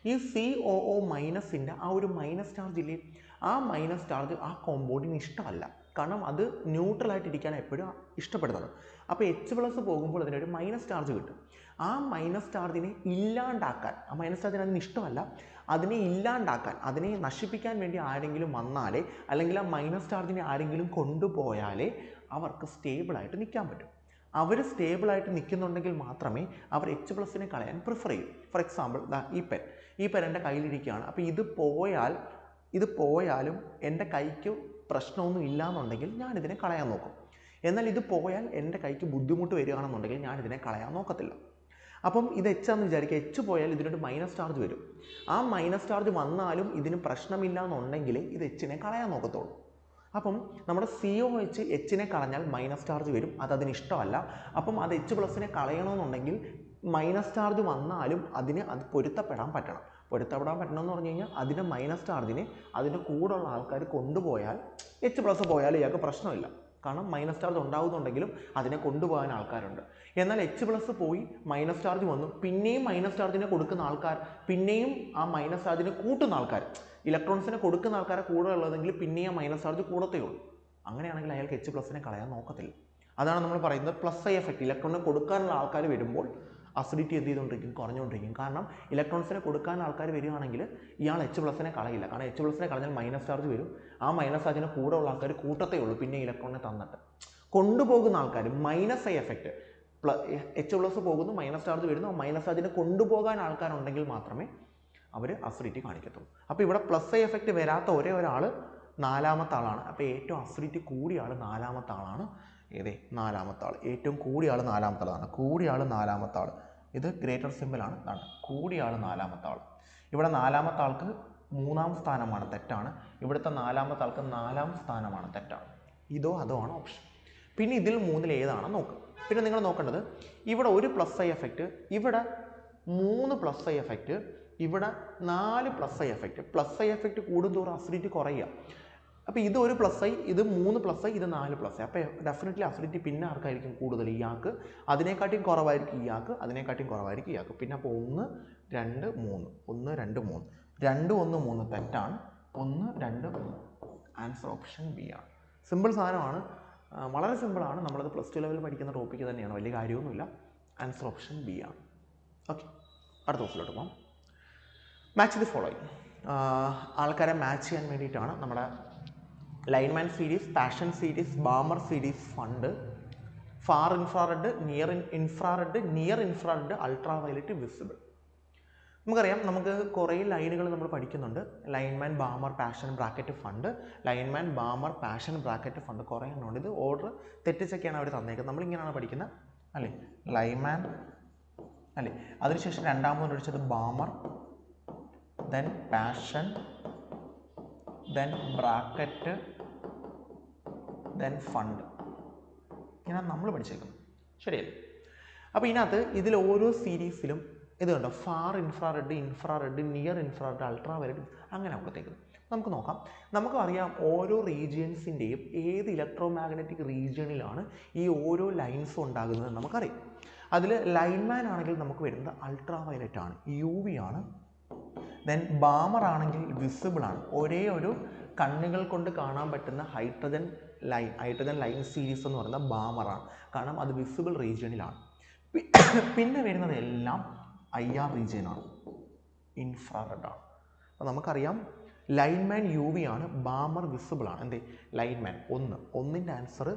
ഈ COO- ആ ഒരു മൈനസ് ചാർജ് ഇല്ലേ, ആ മൈനസ് ചാർജ് ആ കോമ്പൗണ്ടിന് ഇഷ്ടമല്ല. കാരണം അത് ന്യൂട്രലായിട്ടിരിക്കാൻ എപ്പോഴും ഇഷ്ടപ്പെടുന്നത്. അപ്പോൾ H+ പോകുമ്പോൾ അതിനൊരു മൈനസ് ചാർജ് കിട്ടും. ആ മൈനസ് ചാർജിനെ ഇല്ലാണ്ടാക്കാൻ, ആ മൈനസ് ചാർജിന് അതിന് ഇഷ്ടമല്ല, അതിനെ ഇല്ലാണ്ടാക്കാൻ, അതിനെ നശിപ്പിക്കാൻ വേണ്ടി ആരെങ്കിലും വന്നാലേ, അല്ലെങ്കിൽ ആ മൈനസ് ചാർജിനെ ആരെങ്കിലും കൊണ്ടുപോയാലേ അവർക്ക് സ്റ്റേബിളായിട്ട് നിൽക്കാൻ പറ്റും. അവർ സ്റ്റേബിളായിട്ട് നിൽക്കുന്നുണ്ടെങ്കിൽ മാത്രമേ അവർ H+ കളയാൻ പ്രിഫർ ചെയ്യൂ. ഫോർ എക്സാമ്പിൾ ഈ പെൻ എൻ്റെ കയ്യിലിരിക്കുകയാണ്. അപ്പോൾ ഇത് പോയാലും എൻ്റെ കൈക്ക് പ്രശ്നമൊന്നും ഇല്ലയെന്നുണ്ടെങ്കിൽ ഞാനിതിനെ കളയാൻ നോക്കും. എന്നാൽ ഇത് പോയാൽ എൻ്റെ കൈക്ക് ബുദ്ധിമുട്ട് വരികയാണെന്നുണ്ടെങ്കിൽ ഞാനിതിനെ കളയാൻ നോക്കത്തില്ല. അപ്പം ഇത് H ആണെന്ന് വിചാരിക്കുക. H പോയാൽ ഇതിനൊരു മൈനസ് ചാർജ് വരും. ആ മൈനസ് ചാർജ് വന്നാലും ഇതിന് പ്രശ്നമില്ല എന്നുണ്ടെങ്കിൽ ഇത് H കളയാൻ നോക്കത്തുള്ളൂ. അപ്പം നമ്മുടെ COH H കളഞ്ഞാൽ മൈനസ് ചാർജ് വരും, അതിന് ഇഷ്ടമല്ല. അപ്പം അത് H+ കളയണമെന്നുണ്ടെങ്കിൽ മൈനസ് ചാർജ് വന്നാലും അത് പൊരുത്തപ്പെടാൻ പറ്റണമെന്ന് പറഞ്ഞു കഴിഞ്ഞാൽ അതിൻ്റെ മൈനസ് ചാർജിനെ അതിൻ്റെ കൂടെയുള്ള ആൾക്കാർ കൊണ്ടുപോയാൽ H+ പോയാൽ ഇയാൾക്ക് പ്രശ്നമില്ല. കാരണം മൈനസ് ചാർജ് ഉണ്ടാകുന്നുണ്ടെങ്കിലും അതിനെ കൊണ്ടുപോകാൻ ആൾക്കാരുണ്ട്. എന്നാൽ H+ പോയി മൈനസ് ചാർജ് വന്നു, പിന്നെയും മൈനസ് ചാർജിനെ കൊടുക്കുന്ന ആൾക്കാർ, പിന്നെയും ആ മൈനസ് ചാർജിനെ കൂട്ടുന്ന ആൾക്കാർ, ഇലക്ട്രോൺസിനെ കൊടുക്കുന്ന ആൾക്കാരെ കൂടെ ഉള്ളതെങ്കിൽ പിന്നെയും മൈനസ് ചാർജ് കൂടത്തേ ഉള്ളൂ. അങ്ങനെയാണെങ്കിൽ അയാൾക്ക് H+ കളയാൻ നോക്കത്തില്ല. അതാണ് നമ്മൾ പറയുന്നത് +I എഫക്റ്റ്. ഇലക്ട്രോണിനെ കൊടുക്കാനുള്ള ആൾക്കാർ വരുമ്പോൾ അസിഡിറ്റി എന്ത് ചെയ്തുകൊണ്ടിരിക്കും? കുറഞ്ഞുകൊണ്ടിരിക്കും. കാരണം ഇലക്ട്രോൺസിനെ കൊടുക്കാൻ ആൾക്കാർ വരികയാണെങ്കിൽ ഇയാൾ H+ കളയില്ല. കാരണം H+ കളഞ്ഞാൽ മൈനസ് ചാർജ് വരും. ആ മൈനസ് ചാർജിനെ കൂടെ ഉള്ള ആൾക്കാർ കൂട്ടത്തേ ഉള്ളൂ, പിന്നെ ഇലക്ട്രോണിനെ തന്നിട്ട്. കൊണ്ടുപോകുന്ന ആൾക്കാർ -I എഫക്റ്റ്, H+ പോകുന്നു, മൈനസ് ചാർജ് വരുന്നു, ആ മൈനസ് ചാർജിനെ കൊണ്ടുപോകാൻ ആൾക്കാരുണ്ടെങ്കിൽ മാത്രമേ അവർ അസിഡിറ്റി കാണിക്കത്തുള്ളൂ. അപ്പോൾ ഇവിടെ +I എഫക്റ്റ് വരാത്ത ഒരേ ഒരാൾ നാലാമത്തെ ആളാണ്. അപ്പോൾ ഏറ്റവും അസിഡിറ്റി കൂടിയ ആൾ നാലാമത്തെ ആളാണ്. നാലാമത്തെ ആൾ, ഏറ്റവും കൂടിയ ആൾ നാലാമത്തെ ആളാണ്. കൂടിയ ആൾ നാലാമത്തെ ആൾ, ഇത് ഗ്രേറ്റർ സിമ്പിളാണ്. ഇതാണ് കൂടിയ ആൾ നാലാമത്തെ ആൾ. ഇവിടെ നാലാമത്തെ ആൾക്ക് 3-ാം സ്ഥാനമാണ്, തെറ്റാണ്. ഇവിടുത്തെ നാലാമത്തെ ആൾക്ക് 4-ാം സ്ഥാനമാണ്, തെറ്റാണ്. ഇതോ അതോ ആണ് ഓപ്ഷൻ. പിന്നെ ഇതിൽ മൂന്നിൽ ഏതാണ് നോക്കുക. പിന്നെ നിങ്ങൾ നോക്കേണ്ടത് ഇവിടെ ഒരു +I എഫക്റ്റ്, ഇവിടെ 3 +I എഫക്റ്റ്, ഇവിടെ 4 +I എഫക്റ്റ്. +I എഫക്റ്റ് കൂടുന്തോറും അസിഡിറ്റി കുറയുക. അപ്പോൾ ഇത് ഒരു +I, ഇത് 3 +I, ഇത് 4 +I. അപ്പോൾ ഡെഫിനറ്റ്ലി അസിഡിറ്റി പിന്നെ ആർക്കായിരിക്കും കൂടുതൽ? ഇയാൾക്ക്. അതിനെക്കാട്ടിയും കുറവായിരിക്കും ഇയാൾക്ക്, അതിനെക്കാട്ടിയും കുറവായിരിക്കും ഇയാൾക്ക്. പിന്നെ അപ്പോൾ 1, 2, 3, 1, 2, 3, 2, 1, 3 തെറ്റാണ്. 1, 2, 3 ആൻസർ ഓപ്ഷൻ ബി ആണ്. സിമ്പിൾ സാധനമാണ്, വളരെ സിമ്പിളാണ്. നമ്മളത് +2 ലെവലിൽ പഠിക്കുന്ന ടോപ്പിക്ക് തന്നെയാണ്, വലിയ കാര്യമൊന്നുമില്ല. ആൻസർ ഓപ്ഷൻ ബി ആണ്. ഓക്കെ, അടുത്ത ദിവസത്തിലോട്ട് പോകാം. Match the following. ആൾക്കാരെ മാച്ച് ചെയ്യാൻ വേണ്ടിയിട്ടാണ് നമ്മുടെ lineman series, passion series, Balmer series, fund, far infrared, near infrared, ultra violet, visible. നമുക്കറിയാം, നമുക്ക് കുറേ ലൈനുകൾ നമ്മൾ പഠിക്കുന്നുണ്ട്. Lineman, Balmer, passion, bracket, fund. Lineman, Balmer, passion, bracket, fund കുറേ എണ്ണമുണ്ട്. ഇത് ഓർഡർ തെറ്റിച്ചൊക്കെയാണ് അവർ തന്നേക്കുന്നത്. നമ്മളിങ്ങനെയാണ് പഠിക്കുന്നത് അല്ലേ? ലൈൻമാൻ അല്ലേ, അതിനുശേഷം രണ്ടാമത് ഒഴിച്ചത് ബാമർ, then passion, then bracket, then fund. ഇങ്ങനെയാണ് നമ്മൾ പഠിച്ചേക്കുന്നത്, ശരിയല്ലേ? അപ്പോൾ ഇതിനകത്ത് ഇതിൽ ഓരോ സീരീസിലും ഇത് കണ്ടോ, far infrared, near infrared, ultra violet, അങ്ങനെ കൊടുത്തേക്കുന്നത്. നമുക്ക് നോക്കാം. നമുക്കറിയാം ഓരോ റീജിയൻസിൻ്റെയും ഏത് ഇലക്ട്രോ മാഗ്നറ്റിക് റീജിയണിലാണ് ഈ ഓരോ ലൈൻസും ഉണ്ടാകുന്നത് നമുക്കറിയാം. അതിൽ ലൈൻമാൻ ആണെങ്കിൽ നമുക്ക് വരുന്നത് അൾട്രാ വയലറ്റ് ആണ്, UV ആണ്. ദെൻ ബാമർ ആണെങ്കിൽ വിസിബിൾ ആണ്, ഒരേ ഒരു കണ്ണുകൾ കൊണ്ട് കാണാൻ പറ്റുന്ന ഹൈഡ്രജൻ ലൈൻ സീരീസ് എന്ന് പറയുന്നത് ബാമറാണ്, കാരണം അത് വിസിബിൾ റീജിയണിലാണ്. പിന്നെ വരുന്നത് എല്ലാം IR റീജിയനാണ്, ഇൻഫ്രാറെഡ് ആണ്. അപ്പോൾ നമുക്കറിയാം ലൈൻമാൻ UV ആണ്, ബാമർ വിസിബിൾ ആണ്. എന്തേ? ലൈൻമാൻ 1, 1ൻ്റെ ആൻസർ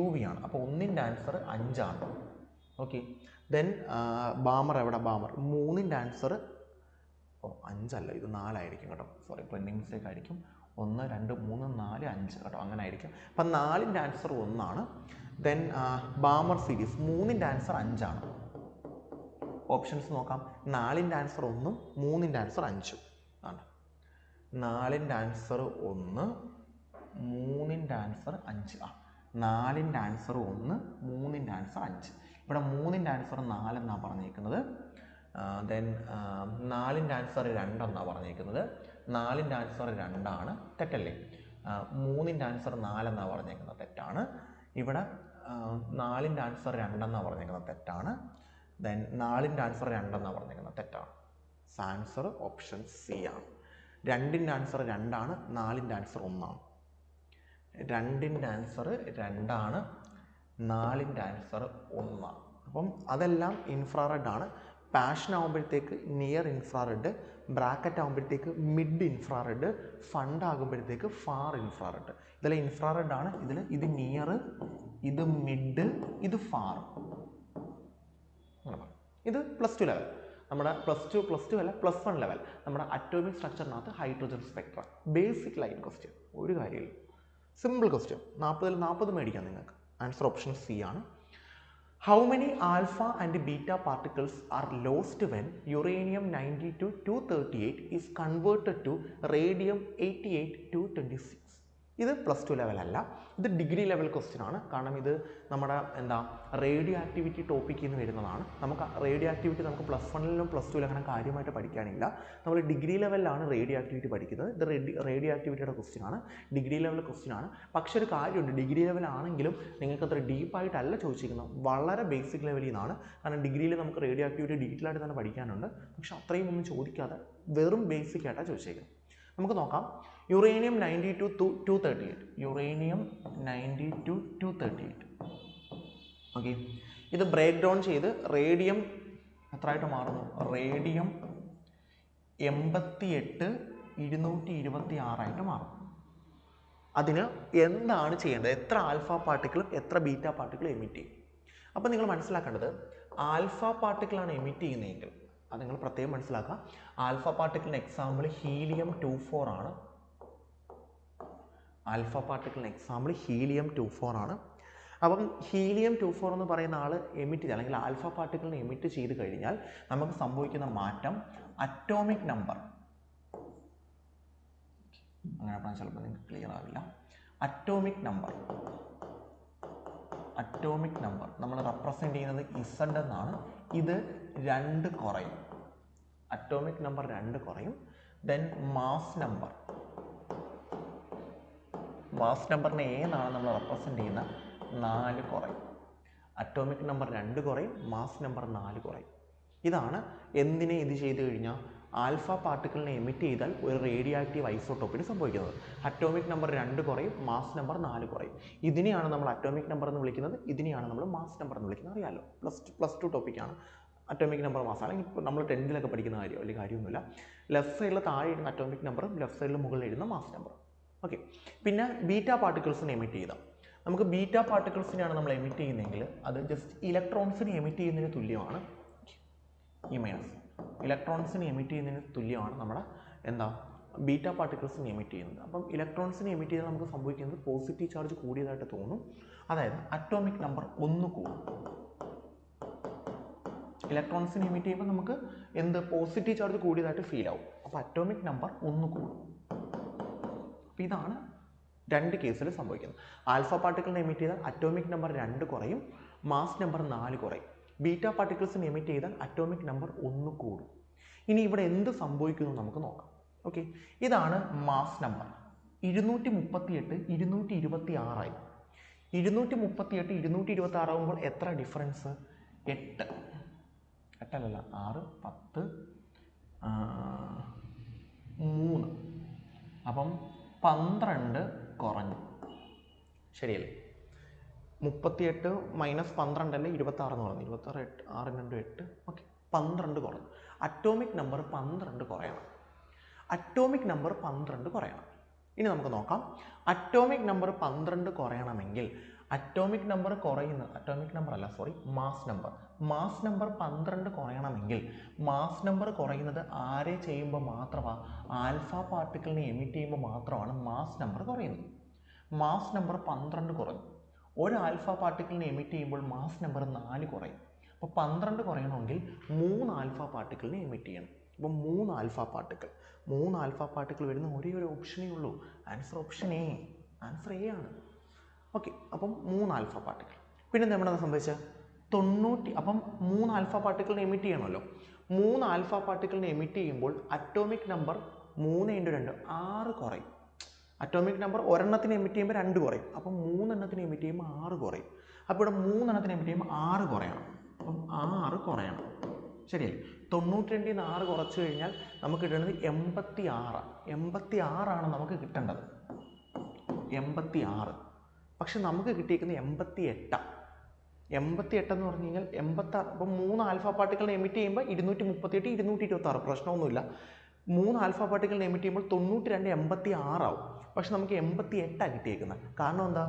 UV ആണ്, അപ്പോൾ 1ൻ്റെ ആൻസർ 5 ആണ്. ഓക്കെ, ദെൻ ബാമർ എവിടെ? ബാമർ 3ൻ്റെ ആൻസർ 5 അല്ല, ഇത് 4 ആയിരിക്കും കേട്ടോ, സോറി, പ്രിൻറ്റിംഗ് മിസ്റ്റേക്ക് ആയിരിക്കും. 1, 2, 3, 4, 5 കേട്ടോ, അങ്ങനെ ആയിരിക്കും. അപ്പം 4ൻ്റെ ആൻസർ 1 ആണ്. ദെൻ ബാമർ സീരീസ് 3ൻ്റെ ആൻസർ 5 ആണ്. ഓപ്ഷൻസ് നോക്കാം. 4ൻ്റെ ആൻസർ 1, 3ൻ്റെ ആൻസർ 5 ആണ്. 4ൻ്റെ ആൻസർ 1, 3ൻ്റെ ആൻസർ 5. 4ൻ്റെ ആൻസർ 1, 3ൻ്റെ ആൻസർ 5. ഇവിടെ 3ൻ്റെ ആൻസർ 4 എന്നാണ് പറഞ്ഞേക്കുന്നത്. ദെൻ 4ൻ്റെ ആൻസർ 2 എന്നാണ് പറഞ്ഞേക്കുന്നത്. 4ൻ്റെ ആൻസർ 2 ആണ്, തെറ്റല്ലേ? 3ൻ്റെ ആൻസർ 4 എന്നാണ് പറഞ്ഞേക്കുന്നത്, തെറ്റാണ്. ഇവിടെ 4ൻ്റെ ആൻസർ 2 എന്നാണ് പറഞ്ഞേക്കുന്നത്, തെറ്റാണ്. ദെൻ 4ൻ്റെ ആൻസർ 2 എന്നാണ് പറഞ്ഞേക്കുന്നത്, തെറ്റാണ്. ആൻസർ ഓപ്ഷൻ സി ആണ്. 2ൻ്റെ ആൻസർ 2 ആണ്, 4ൻ്റെ ആൻസർ 1 ആണ്. 2ൻ്റെ ആൻസർ 2ആണ്, 4ൻ്റെ ആൻസർ 1. അപ്പം അതെല്ലാം ഇൻഫ്രാറെഡ് ആണ്. പാഷൻ ആകുമ്പോഴത്തേക്ക് നിയർ ഇൻഫ്രാറെഡ്, ബ്രാക്കറ്റ് ആകുമ്പോഴത്തേക്ക് മിഡ് ഇൻഫ്രാറെഡ്, ഫണ്ട് ആകുമ്പോഴത്തേക്ക് ഫാർ ഇൻഫ്രാറെഡ്. ഇതെല്ലാം ഇൻഫ്രാറെഡ് ആണ്. ഇത് നിയർ, ഇത് മിഡ്, ഇത് ഫാർ. ഇത് +2 ലെവൽ, നമ്മുടെ +2 അല്ല +1 ലെവൽ, നമ്മുടെ അറ്റോമിക് സ്ട്രക്ചറിനകത്ത് hydrogen spectra. Basic line question, ഒരു കാര്യമില്ല, സിമ്പിൾ ക്വസ്റ്റ്യൻ. 40-ൽ 40 മേടിക്കാം നിങ്ങൾക്ക്. ആൻസർ ഓപ്ഷൻ സി ആണ്. How many alpha and beta particles are lost when uranium-92-238 is converted to radium-88-226? ഇത് +2 ലെവൽ അല്ല, ഇത് ഡിഗ്രി ലെവൽ ക്വസ്റ്റ്യൻ ആണ്. കാരണം ഇത് നമ്മുടെ റേഡിയോ ആക്ടിവിറ്റി ടോപ്പിക്കിൽ നിന്ന് വരുന്നതാണ്. നമുക്ക് റേഡിയോ ആക്ടിവിറ്റി നമുക്ക് +1-ലും +2-ലും അങ്ങനെ കാര്യമായിട്ട് പഠിക്കാനില്ല. നമ്മൾ ഡിഗ്രി ലെവലിലാണ് റേഡിയോ ആക്ടിവിറ്റി പഠിക്കുന്നത്. ഇത് റേഡിയോ ആക്ടിവിറ്റിയുടെ ക്വസ്റ്റ്യൻ ആണ്, ഡിഗ്രി ലെവൽ ക്വസ്റ്റ്യൻ ആണ്. പക്ഷേ ഒരു കാര്യമുണ്ട്, ഡിഗ്രി ലെവലാണെങ്കിലും നിങ്ങൾക്ക് അത്ര ഡീപ്പായിട്ടല്ല ചോദിച്ചിരിക്കുന്നത്, വളരെ ബേസിക് ലെവലിൽ നിന്നാണ്. കാരണം ഡിഗ്രിയിൽ നമുക്ക് റേഡിയോ ആക്ടിവിറ്റി ഡീറ്റെയിൽ ആയിട്ട് തന്നെ പഠിക്കാനുണ്ട്. പക്ഷെ അത്രയും ഒന്നും ചോദിക്കാതെ വെറും ബേസിക് ആയിട്ടാണ് ചോദിച്ചേക്കുന്നത്. നമുക്ക് നോക്കാം. uranium-92-238, uranium-92-238. ഓക്കെ, ഇത് ബ്രേക്ക് ഡൗൺ ചെയ്ത് റേഡിയം എത്രയായിട്ട് മാറുന്നു? റേഡിയം 88-226 മാറും. അതിന് എന്താണ് ചെയ്യേണ്ടത്? എത്ര ആൽഫ പാർട്ടിക്കിളും എത്ര ബീറ്റ പാർട്ടിക്കിളും എമിറ്റ് ചെയ്യും? അപ്പോൾ നിങ്ങൾ മനസ്സിലാക്കേണ്ടത്, ആൽഫ പാർട്ടിക്കിളാണ് എമിറ്റ് ചെയ്യുന്നതെങ്കിൽ അത് നിങ്ങൾ പ്രത്യേകം മനസ്സിലാക്കുക. ആൽഫ പാർട്ടിക്കിളിന് എക്സാമ്പിൾ ഹീലിയം-24 ആണ്. ആൽഫ പാർട്ടിക്കിളിന് എക്സാമ്പിൾ ഹീലിയം-24 ആണ്. അപ്പം ഹീലിയം-24 എന്ന് പറയുന്ന ആൾ എമിറ്റ് ചെയ്ത്, അല്ലെങ്കിൽ ആൽഫ പാർട്ടിക്കിളിനെ എമിറ്റ് ചെയ്ത് കഴിഞ്ഞാൽ നമുക്ക് സംഭവിക്കുന്ന മാറ്റം അറ്റോമിക് നമ്പർ, അങ്ങനെ പറഞ്ഞാൽ ചിലപ്പോൾ നിങ്ങൾക്ക് ക്ലിയർ ആവില്ല. അറ്റോമിക് നമ്പർ നമ്മൾ റെപ്രസെൻ്റ് ചെയ്യുന്നത് Z എന്നാണ്. ഇത് 2 കുറയും, അറ്റോമിക് നമ്പർ 2 കുറയും. ദെൻ മാസ് നമ്പറിനെ ഏതാണ് നമ്മൾ റെപ്രസെൻ്റ് ചെയ്യുന്നത്? 4 കുറയും. അറ്റോമിക് നമ്പർ 2 കുറയും, മാസ് നമ്പർ 4 കുറയും. ഇതാണ് എന്തിനെ ഇത് ചെയ്ത് കഴിഞ്ഞാൽ ആൽഫ പാർട്ടിക്കിളിനെ എമിറ്റ് ചെയ്താൽ ഒരു റേഡിയോ ആക്റ്റീവ് ഐസോട്ടോപ്പിന് സംഭവിക്കുന്നത്. അറ്റോമിക് നമ്പർ 2 കുറയും, മാസ് നമ്പർ 4 കുറയും. ഇതിനെയാണ് നമ്മൾ അറ്റോമിക് നമ്പർ എന്ന് വിളിക്കുന്നത്, ഇതിനെയാണ് നമ്മൾ മാസ് നമ്പർ എന്ന് വിളിക്കുന്നത്. അറിയാമല്ലോ, +2 ടോപ്പിക്കാണ് അറ്റോമിക് നമ്പർ മാസ്. അല്ലെങ്കിൽ ഇപ്പോൾ നമ്മൾ 10th പഠിക്കുന്ന കാര്യം, അല്ലെങ്കിൽ കാര്യമൊന്നുമില്ല. ലെഫ്റ്റ് സൈഡിൽ താഴെ എഴുതുന്ന അറ്റോമിക് നമ്പറും ലെഫ്റ്റ് സൈഡിൽ മുകളിൽ എഴുതുന്ന മാസ് നമ്പറും. ഓക്കെ, പിന്നെ ബീറ്റ പാർട്ടിക്കിൾസിനെ എമിറ്റ് ചെയ്താൽ നമുക്ക് ബീറ്റ പാർട്ടിക്കിൾസിനെയാണ് നമ്മൾ എമിറ്റ് ചെയ്യുന്നതെങ്കിൽ അത് ജസ്റ്റ് ഇലക്ട്രോൺസിനെ എമിറ്റ് ചെയ്യുന്നതിന് തുല്യമാണ്. ഈ മൈനസ് ഇലക്ട്രോൺസിനെ എമിറ്റ് ചെയ്യുന്നതിന് തുല്യമാണ് നമ്മുടെ ബീറ്റ പാർട്ടിക്കിൾസിനെ എമിറ്റ് ചെയ്യുന്നത്. അപ്പം ഇലക്ട്രോൺസിനെ എമിറ്റ് ചെയ്താൽ നമുക്ക് സംഭവിക്കുന്നത് പോസിറ്റീവ് ചാർജ് കൂടിയതായിട്ട് തോന്നും. അതായത് അറ്റോമിക് നമ്പർ 1 കൂടും. ഇലക്ട്രോൺസിനെ എമിറ്റ് ചെയ്യുമ്പോൾ നമുക്ക് പോസിറ്റീവ് ചാർജ് കൂടിയതായിട്ട് ഫീൽ ആവും. അപ്പോൾ അറ്റോമിക് നമ്പർ 1 കൂടും. അപ്പോൾ ഇതാണ് 2 കേസിൽ സംഭവിക്കുന്നത്. ആൽഫ പാർട്ടിക്കിളിനെ എമിറ്റ് ചെയ്താൽ അറ്റോമിക് നമ്പർ 2 കുറയും, മാസ് നമ്പർ 4 കുറയും. ബീറ്റ പാർട്ടിക്കിൾസിനെ എമിറ്റ് ചെയ്താൽ അറ്റോമിക് നമ്പർ 1 കൂടും. ഇനി ഇവിടെ എന്ത് സംഭവിക്കുന്നു നമുക്ക് നോക്കാം. ഓക്കെ, ഇതാണ് മാസ് നമ്പർ. 238 226 ആയി. 238 226 ആകുമ്പോൾ എത്ര ഡിഫറൻസ്? 8 അല്ലല്ല 6 10 3. അപ്പം 12 കുറഞ്ഞു, ശരിയല്ലേ? 38 - 12 അല്ലേ 26 എന്ന് പറഞ്ഞു. 26 6 2 8. ഓക്കെ, 12 കുറഞ്ഞു. അറ്റോമിക് നമ്പർ 12 കുറയണം. ഇനി നമുക്ക് നോക്കാം. അറ്റോമിക് നമ്പർ 12 കുറയണമെങ്കിൽ മാസ് നമ്പർ 12 കുറയണമെങ്കിൽ മാസ് നമ്പർ കുറയുന്നത് ആരെ ചെയ്യുമ്പോൾ മാത്രമാണ്? ആൽഫ പാർട്ടിക്കിളിനെ എമിറ്റ് ചെയ്യുമ്പോൾ മാത്രമാണ് മാസ് നമ്പർ കുറയുന്നത്. മാസ് നമ്പർ 12 കുറഞ്ഞു. ഒരു ആൽഫ പാർട്ടിക്കിളിനെ എമിറ്റ് ചെയ്യുമ്പോൾ മാസ് നമ്പർ 4 കുറയും. അപ്പോൾ 12 കുറയണമെങ്കിൽ 3 ആൽഫ പാർട്ടിക്കിളിനെ എമിറ്റ് ചെയ്യണം. അപ്പോൾ 3 ആൽഫ പാർട്ടിക്കിൾ വരുന്ന ഒരേ ഒരു ഓപ്ഷനേ ഉള്ളൂ. Answer option A, answer A ആണ്. ഓക്കെ, അപ്പം 3 ആൽഫ പാർട്ടിക്കിൾ. പിന്നെ നമ്മുടെ സംഭവിച്ചത് 90. അപ്പം 3 ആൽഫ പാർട്ടിക്കിളിനെ എമിറ്റ് ചെയ്യണമല്ലോ. 3 ആൽഫ പാർട്ടിക്കിളിനെ എമിറ്റ് ചെയ്യുമ്പോൾ അറ്റോമിക് നമ്പർ 3 × 2 6 കുറയും. അറ്റോമിക് നമ്പർ ഒരെണ്ണത്തിന് എമിറ്റ് ചെയ്യുമ്പോൾ 2 കുറയും. അപ്പം 3 എണ്ണത്തിന് എമിറ്റ് ചെയ്യുമ്പോൾ 6 കുറയും. അപ്പോൾ ഇവിടെ 3 എണ്ണത്തിന് എമിറ്റ് ചെയ്യുമ്പോൾ 6 കുറയണം. അപ്പം 6 കുറയണം, ശരിയല്ലേ? 92 ൽ 6 കുറച്ച് കഴിഞ്ഞാൽ നമുക്ക് കിട്ടുന്നത് 86. 86 ആണ് നമുക്ക് കിട്ടേണ്ടത്. 86. പക്ഷെ നമുക്ക് കിട്ടിയിരിക്കുന്നത് 88. 88 എന്ന് പറഞ്ഞു കഴിഞ്ഞാൽ 86. അപ്പം 3 ആൽഫ പാർട്ടിക്കിളിനെ എമിറ്റ് ചെയ്യുമ്പോൾ 238, 226. പ്രശ്നമൊന്നുമില്ല. 3 ആൽഫ പാർട്ടിക്കിളിനെ എമിറ്റ് ചെയ്യുമ്പോൾ 92, 86 ആവും. പക്ഷെ നമുക്ക് 88 കിട്ടിയേക്കുന്നത്. കാരണം എന്താ?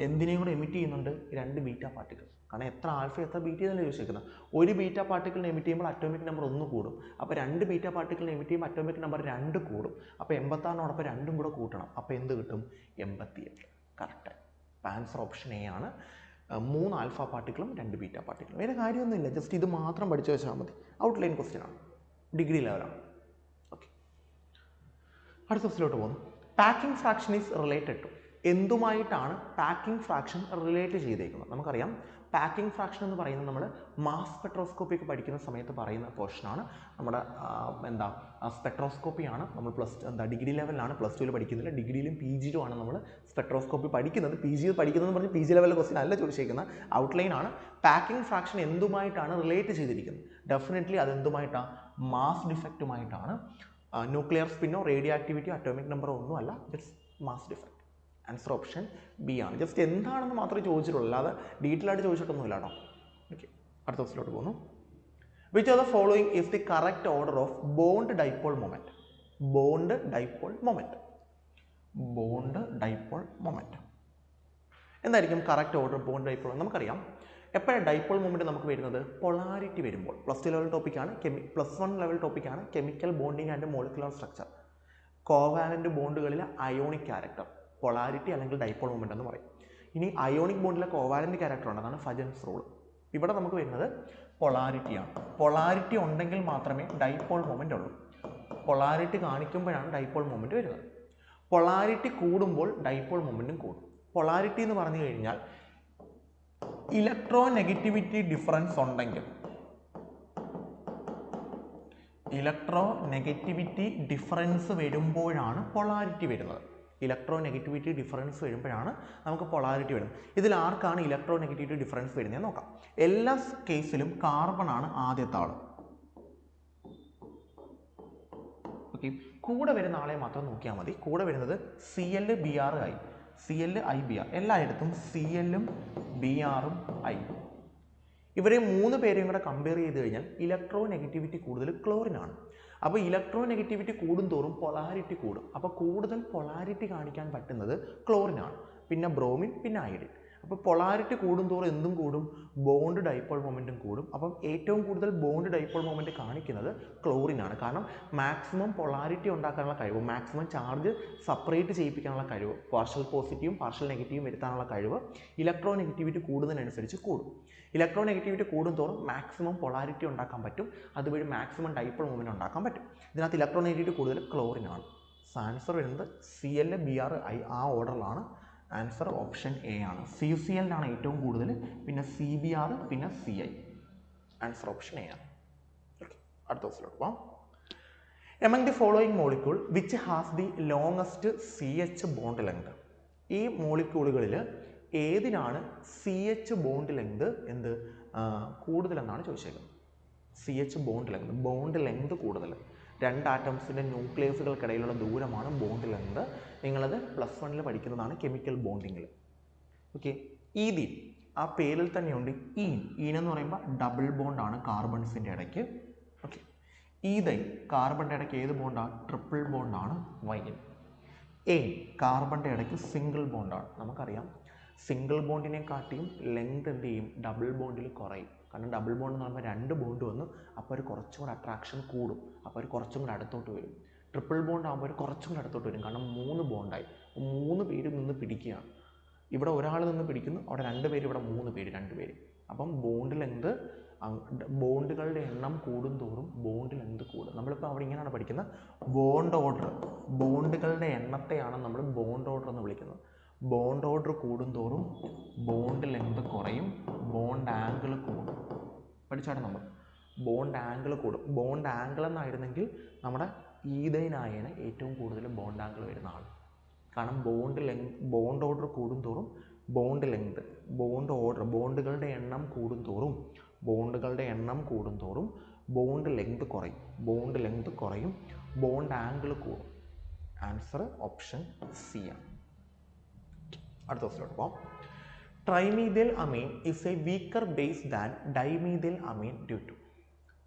എന്തിനേയും കൂടെ എമിറ്റ് ചെയ്യുന്നുണ്ട്? 2 ബീറ്റ പാർട്ടിക്കിൾ. കാരണം എത്ര ആൽഫ എത്ര ബീറ്റ എന്നല്ലേ ചോദിച്ചേക്കുന്നത്. ഒരു ബീറ്റ പാർട്ടിക്കിളിനെ എമിറ്റ് ചെയ്യുമ്പോൾ അറ്റോമിക് നമ്പർ 1 കൂടും. അപ്പോൾ 2 ബീറ്റ പാർട്ടിക്കിളിനെ എമിറ്റ് ചെയ്യുമ്പോൾ അറ്റോമിക് നമ്പർ 2 കൂടും. അപ്പോൾ 86നോടൊപ്പം 2ഉം കൂടെ കൂട്ടണം. അപ്പോൾ എന്ത് കിട്ടും? 88. കറക്റ്റായി. ആൻസർ ഓപ്ഷൻ എ ആണ്. 3 ആൽഫ പാർട്ടിക്കിളും 2 ബീറ്റ പാർട്ടിക്കിളും. വേറെ കാര്യമൊന്നുമില്ല, ജസ്റ്റ് ഇത് മാത്രം പഠിച്ചു വെച്ചാൽ മതി. ഔട്ട്ലൈൻ ക്വസ്റ്റ്യൻ ആണ്, ഡിഗ്രി ലെവലാണ്. ഓക്കെ, അടുത്ത ക്വസ്റ്റിലോട്ട് പോകുന്നു. Packing fraction is related to. എന്തുമായിട്ടാണ് പാക്കിംഗ് ഫ്രാക്ഷൻ റിലേറ്റ് ചെയ്തേക്കുന്നത്? നമുക്കറിയാം പാക്കിംഗ് ഫ്രാക്ഷൻ എന്ന് പറയുന്നത് നമ്മൾ മാസ് സ്പെക്ട്രോസ്കോപ്പിക്ക് പഠിക്കുന്ന സമയത്ത് പറയുന്ന പോർഷനാണ്. നമ്മുടെ സ്പെക്ട്രോസ്കോപ്പിയാണ് നമ്മൾ ഡിഗ്രി ലെവലിലാണ്, പ്ലസ് ടുവിൽ പഠിക്കുന്നില്ല. ഡിഗ്രിയിലും പി ജിയിലുമാണ് നമ്മൾ സ്പെക്ട്രോസ്കോപ്പി പഠിക്കുന്നത്. പി ജിയിൽ പഠിക്കുന്നതെന്ന് പറഞ്ഞ് പി ജി ലെവലിലെ ക്വസ്റ്റ്യൻ അല്ല ചോദിച്ചേക്കുന്നത്, ഔട്ട്ലൈൻ ആണ്. പാക്കിംഗ് ഫ്രാക്ഷൻ എന്തുമായിട്ടാണ് റിലേറ്റ് ചെയ്തിരിക്കുന്നത്? ഡെഫിനറ്റ്ലി അതെന്തുമായിട്ടാണ്? മാസ് ഡിഫക്റ്റുമായിട്ടാണ്. ന്യൂക്ലിയർ സ്പിന്നോ റേഡിയോ ആക്ടിവിറ്റിയോ അറ്റോമിക് നമ്പറോ ഒന്നും അല്ല, it's mass defect. Answer option B ആണ്. ജസ്റ്റ് എന്താണെന്ന് മാത്രമേ ചോദിച്ചിട്ടുള്ളൂ, അല്ലാതെ ഡീറ്റെയിൽ ആയിട്ട് ചോദിച്ചിട്ടൊന്നുമില്ല കേട്ടോ. ഓക്കെ, അടുത്ത ക്വസ്റ്റിലോട്ട് പോകുന്നു. Which of the following is the correct order of bond dipole moment? Bond dipole moment. Bond dipole moment എന്തായിരിക്കും കറക്റ്റ് ഓർഡർ ബോണ്ട് ഡൈപോൾ? നമുക്കറിയാം എപ്പോഴാണ് ഡൈപോൾ മൊമെന്റ് നമുക്ക് വരുന്നത്? പൊളാരിറ്റി വരുമ്പോൾ. പ്ലസ് 2 ലെവൽ ടോപ്പിക്കാണ്, പ്ലസ് 1 ലെവൽ ടോപ്പിക്കാണ് chemical bonding and molecular structure. Covalent ബോണ്ടുകളിലെ ionic character polarity അല്ലെങ്കിൽ ഡൈപോൾ മൊമെന്റ് എന്ന് പറയും. ഇനി അയോണിക് ബോണ്ടിലെ കോവാലന്റ് ക്യാരക്ടർ ഉണ്ട്, അതാണ് ഫജൻസ് റൂൾ. ഇവിടെ നമുക്ക് വരുന്നത് പൊളാരിറ്റിയാണ്. പൊളാരിറ്റി ഉണ്ടെങ്കിൽ മാത്രമേ ഡൈപോൾ മൊമെന്റ് ഉള്ളൂ. പൊളാരിറ്റി കാണിക്കുമ്പോഴാണ് ഡൈപോൾ മൊമെന്റ് വരുന്നത്. പൊളാരിറ്റി കൂടുമ്പോൾ ഡൈപോൾ മൊമെന്റും കൂടും. പൊളാരിറ്റി എന്ന് പറഞ്ഞു കഴിഞ്ഞാൽ ഇലക്ട്രോ നെഗറ്റിവിറ്റി ഡിഫറൻസ് ഉണ്ടെങ്കിൽ, ഇലക്ട്രോ നെഗറ്റിവിറ്റി ഡിഫറൻസ് വരുമ്പോഴാണ് പൊളാരിറ്റി വരുന്നത്. ഇലക്ട്രോ നെഗറ്റിവിറ്റി ഡിഫറൻസ് വരുമ്പോഴാണ് നമുക്ക് പൊളാരിറ്റി വരുന്നത്. ഇതിൽ ആർക്കാണ് ഇലക്ട്രോ നെഗറ്റിവിറ്റി ഡിഫറൻസ് വരുന്നത് നോക്കാം. എല്ലാ കേസിലും കാർബൺ ആണ് ആദ്യത്തെ ആൾ. ഓക്കെ, കൂടെ വരുന്ന ആളെ മാത്രം നോക്കിയാൽ മതി. കൂടെ വരുന്നത് Cl Br I, Cl I Br, എല്ലായിടത്തും Cl-ഉം Br-ഉം I. ഇവരെ 3 പേരെയും കൂടെ കമ്പയർ ചെയ്ത് കഴിഞ്ഞാൽ ഇലക്ട്രോ നെഗറ്റിവിറ്റി കൂടുതൽ ക്ലോറിനാണ്. അപ്പോൾ ഇലക്ട്രോ നെഗറ്റിവിറ്റി കൂടുന്തോറും പൊളാരിറ്റി കൂടും. അപ്പോൾ കൂടുതൽ പൊളാരിറ്റി കാണിക്കാൻ പറ്റുന്നത് ക്ലോറിനാണ്, പിന്നെ ബ്രോമിൻ, പിന്നെ അയഡിൻ. അപ്പോൾ പൊളാരിറ്റി കൂടുന്തോറും എന്തും കൂടും? ബോണ്ട് ഡൈപോൾ മൊമെന്റും കൂടും. അപ്പം ഏറ്റവും കൂടുതൽ ബോണ്ട് ഡൈപോൾ മൊമെന്റ് കാണിക്കുന്നത് ക്ലോറിനാണ്. കാരണം മാക്സിമം പൊളാരിറ്റി ഉണ്ടാക്കാനുള്ള കഴിവ്, മാക്സിമം ചാർജ് സെപ്പറേറ്റ് ചെയ്യിപ്പിക്കാനുള്ള കഴിവ്, പാർഷ്യൽ പോസിറ്റീവും പാർഷ്യൽ നെഗറ്റീവും വരുത്താനുള്ള കഴിവ് ഇലക്ട്രോ നെഗറ്റിവിറ്റി കൂടുന്നതിനനുസരിച്ച് കൂടും. ഇലക്ട്രോ നെഗറ്റിവിറ്റി കൂടുന്തോറും മാക്സിമം പൊളാരിറ്റി ഉണ്ടാക്കാൻ പറ്റും, അതുവഴി മാക്സിമം ഡൈപോൾ മൊമെന്റ് ഉണ്ടാക്കാൻ പറ്റും. ഇതിനകത്ത് ഇലക്ട്രോ നെഗറ്റിവിറ്റി കൂടുതൽ ക്ലോറിനാണ്. ആൻസർ വരുന്നത് Cl Br I, ആ ഓർഡറിലാണ്. ആൻസർ ഓപ്ഷൻ എ ആണ്. CCl-ലാണ് ഏറ്റവും കൂടുതൽ, പിന്നെ CBr, പിന്നെ Ci. ആൻസർ ഓപ്ഷൻ എ ആണ്. ഓക്കെ, അടുത്ത ക്വസ്റ്റിലോട്ട് പോകാം. Among the following molecule which has the longest CH bond length? ഈ മോളിക്യൂളുകളിൽ ഏതിനാണ് CH ബോണ്ട് ലെങ്ത് കൂടുതലെന്നാണ് ചോദിച്ചേക്കുന്നത്. CH ബോണ്ട് ലെങ്ത് കൂടുതൽ. 2 ആറ്റംസിൻ്റെ ന്യൂക്ലിയസുകൾക്കിടയിലുള്ള ദൂരമാണ് ബോണ്ട് ലെങ്ത്. നിങ്ങളത് പ്ലസ് 1-ൽ പഠിക്കുന്നതാണ് കെമിക്കൽ ബോണ്ടിങ്ങിൽ. ഓക്കെ, ഈതീൻ ആ പേരിൽ തന്നെയുണ്ട് ഈൻ. ഈൻ എന്ന് പറയുമ്പോൾ ഡബിൾ ബോണ്ടാണ് കാർബൺസിൻ്റെ ഇടയ്ക്ക്. ഓക്കെ, ഈതൈൻ കാർബണിൻ്റെ ഇടയ്ക്ക് ഏത് ബോണ്ടാണ്? Triple ബോണ്ടാണ് wine. എയിൻ കാർബണിൻ്റെ ഇടയ്ക്ക് സിംഗിൾ ബോണ്ടാണ്. നമുക്കറിയാം സിംഗിൾ ബോണ്ടിനെ കാട്ടിയും ലെങ്ത് എന്ത് ചെയ്യും? ഡബിൾ ബോണ്ടിൽ കുറയും. കാരണം ഡബിൾ ബോണ്ട് എന്ന് പറയുമ്പോൾ 2 ബോണ്ട് വന്നു, അപ്പോൾ ഒരു കുറച്ചും കൂടെ അട്രാക്ഷൻ കൂടും, അപ്പോൾ ഒരു കുറച്ചും കൂടെ അടുത്തോട്ട് വരും. ട്രിപ്പിൾ ബോണ്ട് ആകുമ്പോൾ ഒരു കുറച്ചും കൂടെ അടുത്തോട്ട് വരും, കാരണം 3 ബോണ്ടായി. 3 പേര് നിന്ന് പിടിക്കുകയാണ്. ഇവിടെ ഒരാൾ നിന്ന് പിടിക്കുന്നു, അവിടെ 2 പേര്, ഇവിടെ 3 പേര്, 2 പേര്. അപ്പം ബോണ്ട് ലെങ്ത്, ബോണ്ടുകളുടെ എണ്ണം കൂടുന്തോറും ബോണ്ട് ലെങ്ത് കൂടും. നമ്മളിപ്പോൾ അവിടെ ഇങ്ങനെയാണ് പഠിക്കുന്നത്, ബോണ്ട് ഓർഡർ. ബോണ്ടുകളുടെ എണ്ണത്തെയാണ് നമ്മൾ ബോണ്ട് ഓർഡർ എന്ന് വിളിക്കുന്നത്. ബോണ്ട് ഓർഡർ കൂടുന്തോറും ബോണ്ട് ലെങ്ത് കുറയും, ബോണ്ട് ആംഗിൾ കൂടും. പഠിച്ചാണ് നമ്മൾ ബോണ്ട് ആംഗിൾ കൂടും. ബോണ്ട് ആംഗിൾ എന്നായിരുന്നെങ്കിൽ നമ്മുടെ ഈതൈനായേനെ ഏറ്റവും കൂടുതൽ ബോണ്ട് ആംഗിൾ വരുന്ന ആൾ. കാരണം ബോണ്ട് ഓർഡർ കൂടുന്തോറും ബോണ്ട് ലെങ്ത്, ബോണ്ടുകളുടെ എണ്ണം കൂടുന്തോറും ബോണ്ട് ലെങ്ത് കുറയും, ബോണ്ട് ആംഗിൾ കൂടും. ആൻസർ ഓപ്ഷൻ സി ആണ്. അടുത്ത ക്വസ്റ്റിലോട്ട് പോകാം. Trimethylamine is a weaker base than dimethylamine due to.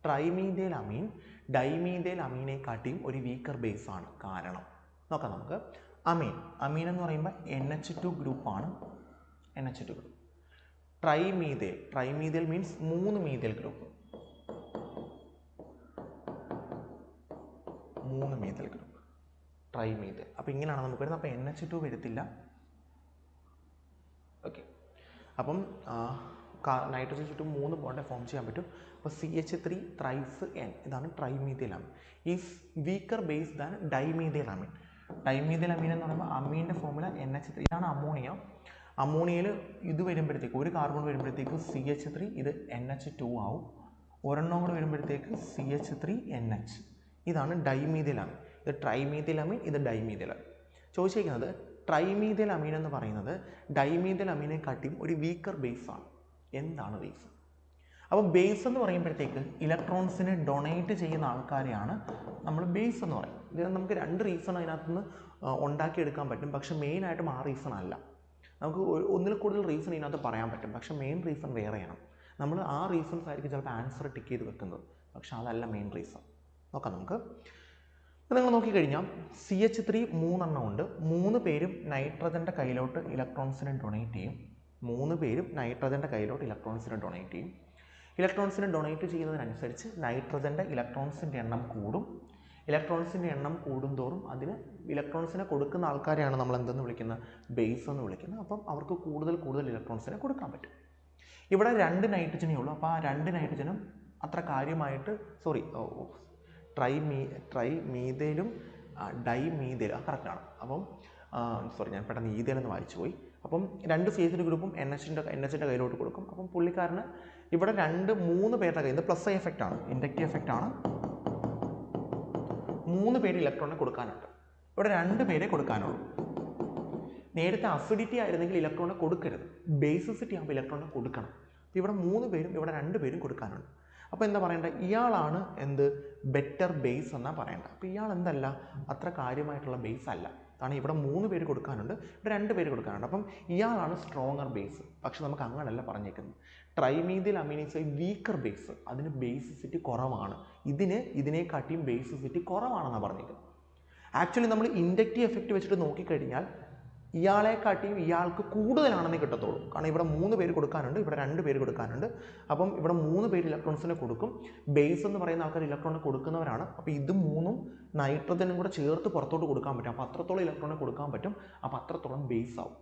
Trimethylamine ഡൈമീഥൈൽ അമീനെക്കാട്ടിയും ഒരു വീക്കർ ബേസ് ആണ്. കാരണം നോക്കാം നമുക്ക്. അമീൻ എന്ന് പറയുമ്പോൾ NH2 ഗ്രൂപ്പാണ്. NH2 group. Trimethyl means 3 methyl group. 3 methyl group trimethyl. അപ്പോൾ ഇങ്ങനെയാണ് നമുക്ക് വരുന്നത്. അപ്പോൾ NH2 വരത്തില്ല. ഓക്കെ. അപ്പം നൈട്രജൻ ചുറ്റും 3 ബോണ്ടേ ഫോം ചെയ്യാൻ പറ്റും. അപ്പോൾ CH3 ത്രൈസ് N ഇതാണ് trimethyl Ameen. Is weaker base than dimethylamine. Dimethylamine എന്ന് പറയുമ്പോൾ അമീൻ്റെ ഫോമുല NH3. ഇതാണ് അമോണിയ. അമോണിയയിൽ ഇത് വരുമ്പോഴത്തേക്ക് ഒരു കാർബൺ വരുമ്പോഴത്തേക്ക് CH3 ഇത് NH2 ആവും. ഒരെണ്ണം കൂടെ വരുമ്പോഴത്തേക്ക് CH3NH. ഇതാണ് ഡൈമീഥൈൽ അമീൻ. ഇത് ട്രൈമീഥൈൽ അമീൻ, ഇത് ഡൈമീഥൈൽ അമീൻ. ചോദിച്ചിരിക്കുന്നത് ട്രൈമീഥൈൽ അമീൻ എന്ന് പറയുന്നത് ഡൈമീഥൈൽ അമീനെക്കാട്ടിയും ഒരു വീക്കർ ബേസ് ആണ്. എന്താണ് ബേസ്? അപ്പോൾ ബേസ് എന്ന് പറയുമ്പോഴത്തേക്ക് ഇലക്ട്രോൺസിനെ ഡൊണേറ്റ് ചെയ്യുന്ന ആൾക്കാരെയാണ് നമ്മൾ ബേസ് എന്ന് പറയും. ഇത് നമുക്ക് 2 റീസൺ അതിനകത്ത് നിന്ന് ഉണ്ടാക്കിയെടുക്കാൻ പറ്റും. പക്ഷെ മെയിനായിട്ടും ആ റീസൺ അല്ല. നമുക്ക് ഒന്നിൽ കൂടുതൽ റീസൺ ഇതിനകത്ത് പറയാൻ പറ്റും. പക്ഷെ മെയിൻ റീസൺ വേറെയാണ്. നമ്മൾ ആ റീസൺസ് ആയിരിക്കും ചിലപ്പോൾ ആൻസർ ടിക്ക് ചെയ്ത് വെക്കുന്നത്. പക്ഷെ അതല്ല മെയിൻ റീസൺ. നോക്കാം നമുക്ക്. നിങ്ങൾ നോക്കിക്കഴിഞ്ഞാൽ CH3 3 എണ്ണം ഉണ്ട്. 3 പേരും നൈട്രജൻ്റെ കയ്യിലോട്ട് ഇലക്ട്രോൺസിനെ ഡൊണേറ്റ് ചെയ്യും. 3 പേരും നൈട്രജൻ്റെ കയ്യിലോട്ട് ഇലക്ട്രോൺസിനെ ഡൊണേറ്റ് ചെയ്യും. ഇലക്ട്രോൺസിനെ ഡൊണേറ്റ് ചെയ്യുന്നതിനനുസരിച്ച് നൈട്രജൻ്റെ ഇലക്ട്രോൺസിൻ്റെ എണ്ണം കൂടും. ഇലക്ട്രോൺസിൻ്റെ എണ്ണം കൂടുന്തോറും അതിന് ഇലക്ട്രോൺസിനെ കൊടുക്കുന്ന ആൾക്കാരെയാണ് നമ്മൾ എന്തെന്ന് വിളിക്കുന്നത്? ബേസ് എന്ന് വിളിക്കുന്നത്. അപ്പം അവർക്ക് കൂടുതൽ ഇലക്ട്രോൺസിനെ കൊടുക്കാൻ പറ്റും. ഇവിടെ 2 നൈട്രജനേ ഉള്ളൂ. അപ്പോൾ ആ 2 നൈട്രജനും അത്ര കാര്യമായിട്ട് ട്രൈമീഥൈലും ഡൈമീഥൈലും കറക്റ്റാണ്. അപ്പം ഞാൻ പെട്ടെന്ന് ഈഥൈലെന്ന് വായിച്ചു പോയി. അപ്പം 2 CH3 ഗ്രൂപ്പും NHൻ്റെ കയ്യിലോട്ട് കൊടുക്കും. അപ്പം പുള്ളിക്കാരന് ഇവിടെ 3 പേരുടെ കയ്യിൽ നിന്ന് പ്ലസ് എഫക്റ്റ് ആണ്, ഇൻഡക്റ്റീവ് എഫക്റ്റ് ആണ്. 3 പേര് ഇലക്ട്രോണിനെ കൊടുക്കാനുണ്ട്. ഇവിടെ 2 പേരെ കൊടുക്കാനുള്ളൂ. നേരത്തെ അസിഡിറ്റി ആയിരുന്നെങ്കിൽ ഇലക്ട്രോണിനെ കൊടുക്കരുത്. ബേസിസിറ്റി ആകുമ്പോൾ ഇലക്ട്രോണിനെ കൊടുക്കണം. അപ്പോൾ ഇവിടെ 3 പേരും ഇവിടെ 2 പേരും കൊടുക്കാനുണ്ട്. അപ്പോൾ എന്താ പറയേണ്ടത്? ഇയാളാണ് ബെറ്റർ ബേസ് എന്നാണ് പറയേണ്ടത്. അപ്പോൾ ഇയാൾ എന്തല്ല, അത്ര കാര്യമായിട്ടുള്ള ബേസ് അല്ല. കാരണം ഇവിടെ 3 പേര് കൊടുക്കാനുണ്ട്, ഇവിടെ 2 പേര് കൊടുക്കാനുണ്ട്. അപ്പം ഇയാളാണ് സ്ട്രോങ്ങർ ബേസ്. പക്ഷെ നമുക്ക് അങ്ങനെയല്ല പറഞ്ഞേക്കുന്നത്. Trimethyl Ameen is a weaker base. അതിന് ബേസിസിറ്റി കുറവാണ്. ഇതിനെക്കാട്ടിയും ബേസിസിറ്റി കുറവാണെന്നാണ് പറഞ്ഞേക്കുന്നത്. ആക്ച്വലി നമ്മൾ ഇൻഡക്റ്റീവ് എഫക്റ്റ് വെച്ചിട്ട് നോക്കിക്കഴിഞ്ഞാൽ ഇയാളെക്കാട്ടിയും ഇയാൾക്ക് കൂടുതലാണെന്നേ കിട്ടത്തുള്ളൂ. കാരണം ഇവിടെ 3 പേര് കൊടുക്കാനുണ്ട്, ഇവിടെ 2 പേര് കൊടുക്കാനുണ്ട്. അപ്പം ഇവിടെ 3 പേര് ഇലക്ട്രോൺസിനെ കൊടുക്കും. ബേസ് എന്ന് പറയുന്ന ആൾക്കാർ ഇലക്ട്രോണിനെ കൊടുക്കുന്നവരാണ്. അപ്പോൾ ഇത് 3ഉം നൈട്രജനും കൂടെ ചേർത്ത് പുറത്തോട്ട് കൊടുക്കാൻ പറ്റും. അപ്പോൾ അത്രത്തോളം ഇലക്ട്രോണിനെ കൊടുക്കാൻ പറ്റും. അപ്പോൾ അത്രത്തോളം ബേസ് ആവും.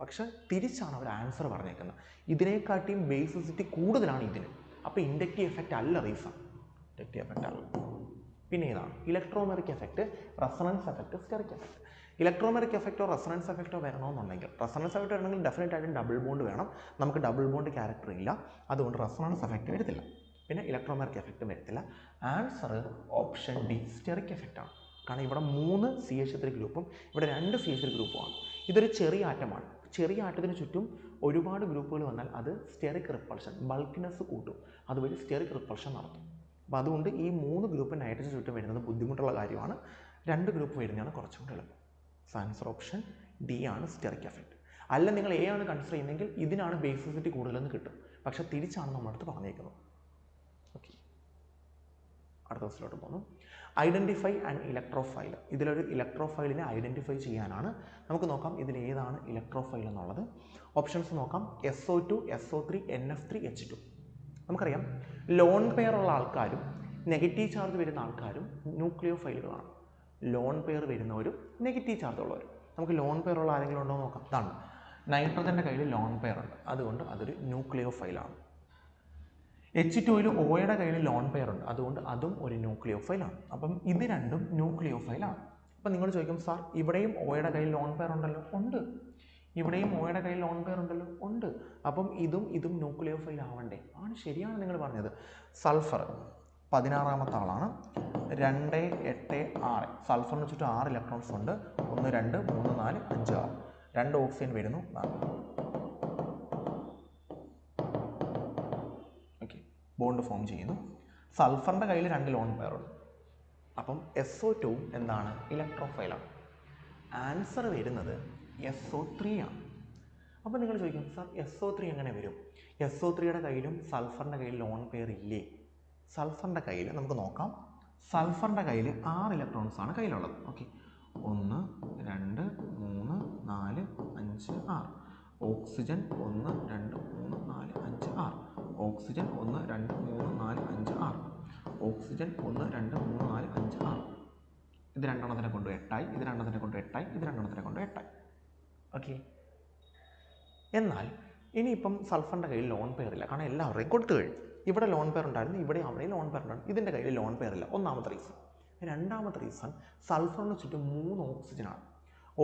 പക്ഷെ തിരിച്ചാണ് അവർ ആൻസർ പറഞ്ഞേക്കുന്നത്. ഇതിനെക്കാട്ടിയും ബേസിസിറ്റി കൂടുതലാണ് ഇതിന്. അപ്പോൾ ഇൻഡക്റ്റീവ് എഫക്റ്റ് അല്ല റീസൺ. ഇൻഡക്റ്റീവ് എഫക്റ്റ് അല്ല. പിന്നെ ഇതാണ് electromeric effect, resonance effect, steric effect. Electromeric എഫക്റ്റോ റെസൊണൻസ് എഫക്റ്റോ വരണമെന്നുണ്ടെങ്കിൽ റെസൊണൻസ് എഫക്റ്റ് വരണമെങ്കിൽ ഡെഫിനറ്റ് ആയിട്ടും ഡബിൾ ബോണ്ട് വേണം. നമുക്ക് ഡബിൾ ബോണ്ട് ക്യാരക്ടർ ഇല്ല, അതുകൊണ്ട് റെസൊണൻസ് എഫക്റ്റ് വരത്തില്ല. പിന്നെ ഇലക്ട്രോമെറിക് എഫക്റ്റും വരത്തില്ല. Answer option D, steric effect ആണ്. കാരണം ഇവിടെ 3 CH3 ഗ്രൂപ്പും ഇവിടെ 2 CH3 ഗ്രൂപ്പുമാണ്. ഇതൊരു ചെറിയ ആറ്റമാണ്. ചെറിയ ആറ്റത്തിന് ചുറ്റും ഒരുപാട് ഗ്രൂപ്പുകൾ വന്നാൽ അത് സ്റ്റെറിക് റിപ്പൾഷൻ, ബൾക്കിനെസ് കൂട്ടും. അതുവഴി സ്റ്റെറിക് റിപ്പൾഷൻ നടത്തും. അപ്പോൾ അതുകൊണ്ട് ഈ 3 ഗ്രൂപ്പ് നൈട്രജൻ ചുറ്റും വരുന്നത് ബുദ്ധിമുട്ടുള്ള കാര്യമാണ്. 2 ഗ്രൂപ്പ് വരുന്നതാണ് കുറച്ചുകൂടി എളുപ്പം. ആൻസർ ഓപ്ഷൻ ഡി ആണ്, സ്റ്റെറിക് എഫക്റ്റ്. അല്ല നിങ്ങൾ എ ആണ് കൺസിഡർ ചെയ്യുന്നതെങ്കിൽ ഇതിനാണ് ബേസിസിറ്റി കൂടുതലെന്ന് കിട്ടും. പക്ഷെ തിരിച്ചാണ് നമ്മളടുത്ത് പറഞ്ഞേക്കുന്നത്. ഓക്കെ, അടുത്ത ക്വസ്റ്റിലോട്ട് പോകുന്നു. Identify and electrophile. ഇതിലൊരു ഇലക്ട്രോഫൈലിനെ ഐഡൻറ്റിഫൈ ചെയ്യാനാണ്. നമുക്ക് നോക്കാം ഇതിലേതാണ് ഇലക്ട്രോഫൈൽ എന്നുള്ളത്. ഓപ്ഷൻസ് നോക്കാം. SO2, SO3, NF3, H2. നമുക്കറിയാം ലോൺ പെയർ ഉള്ള ആൾക്കാരും നെഗറ്റീവ് ചാർജ് വരുന്ന ആൾക്കാരും ന്യൂക്ലിയോഫൈലുകളാണ്. ലോൺ പെയർ വരുന്നവരും നെഗറ്റീവ് ചാർജ് ഉള്ളവരും. നമുക്ക് ലോൺ പെയർ ഉള്ള ആരെങ്കിലും ഉണ്ടോ എന്ന് നോക്കാം. ഇതാണ് നൈട്രജൻ്റെ കയ്യിൽ ലോൺ പെയർ ഉണ്ട്, അതുകൊണ്ട് അതൊരു ന്യൂക്ലിയോഫൈലാണ്. H2യിൽ ഓയുടെ കയ്യിൽ ലോൺ പെയർ ഉണ്ട്, അതുകൊണ്ട് അതും ഒരു ന്യൂക്ലിയോഫൈലാണ്. അപ്പം ഇത് രണ്ടും ന്യൂക്ലിയോഫൈലാണ്. അപ്പം നിങ്ങൾ ചോദിക്കും, സാർ ഇവിടെയും ഓയുടെ കയ്യിൽ ലോൺ പെയർ ഉണ്ടല്ലോ? ഉണ്ട്. ഇവിടെയും ഓയുടെ കയ്യിൽ ലോൺ പെയർ ഉണ്ടല്ലോ? ഉണ്ട്. അപ്പം ഇതും ന്യൂക്ലിയോഫൈൽ ആവണ്ടേ? ആണ്, ശരിയാണ് നിങ്ങൾ പറഞ്ഞത്. സൾഫർ 16ാമത്തെ ആളാണ്. 2, 8, 6. സൾഫറിന് ചുറ്റും 6 ഇലക്ട്രോൺസ് ഉണ്ട്. 1, 2, 3, 4, 5, 6. 2 ഓക്സിജൻ വരുന്നു. ഓക്കെ, ബോണ്ട് ഫോം ചെയ്യുന്നു. സൾഫറിൻ്റെ കയ്യിൽ 2 ലോൺ പെയർ ഉണ്ട്. അപ്പം SO2 എന്താണ്? ഇലക്ട്രോഫൈലാണ്. ആൻസർ വരുന്നത് SO3 ആണ്. അപ്പോൾ നിങ്ങൾ ചോദിക്കും സാർ SO3 എങ്ങനെ വരും? SO3യുടെ കയ്യിലും സൾഫറിൻ്റെ കയ്യിൽ ലോൺ പെയർ ഇല്ലേ? സൾഫറിൻ്റെ കയ്യിൽ നമുക്ക് നോക്കാം. സൾഫറിൻ്റെ കയ്യിൽ 6 ഇലക്ട്രോൺസ് ആണ് കയ്യിലുള്ളത്. ഓക്കെ, 1 2 3 4 5 6. ഓക്സിജൻ 1 2 3 4 5 6. ഓക്സിജൻ 1 2 3 4 5 6. ഓക്സിജൻ 1 2 3 4 5 6. ഇത് രണ്ടെണ്ണത്തിനെ കൊണ്ട് 8 ആയി, ഇത് രണ്ടെണ്ണത്തിനെ കൊണ്ട് 8 ആയി, ഇത് രണ്ടെണ്ണത്തിനെ കൊണ്ട് 8 ആയി. ഓക്കെ, എന്നാൽ ഇനിയിപ്പം സൾഫറിൻ്റെ കയ്യിൽ ലോൺ പെയർ ഇല്ല, കാരണം എല്ലാവരുടെയും കൊടുത്തു കഴിഞ്ഞു. ഇവിടെ ലോൺ പെയർ ഉണ്ടായിരുന്നു, ഇവിടെ അവിടെയും ലോൺ പെയർ ഉണ്ടായിരുന്നു, ഇതിൻ്റെ കയ്യിൽ ലോൺ പെയർ ഇല്ല. ഒന്നാമത്തെ റീസൺ. രണ്ടാമത്തെ റീസൺ, സൾഫറിന് ചുറ്റും 3 ഓക്സിജനാണ്.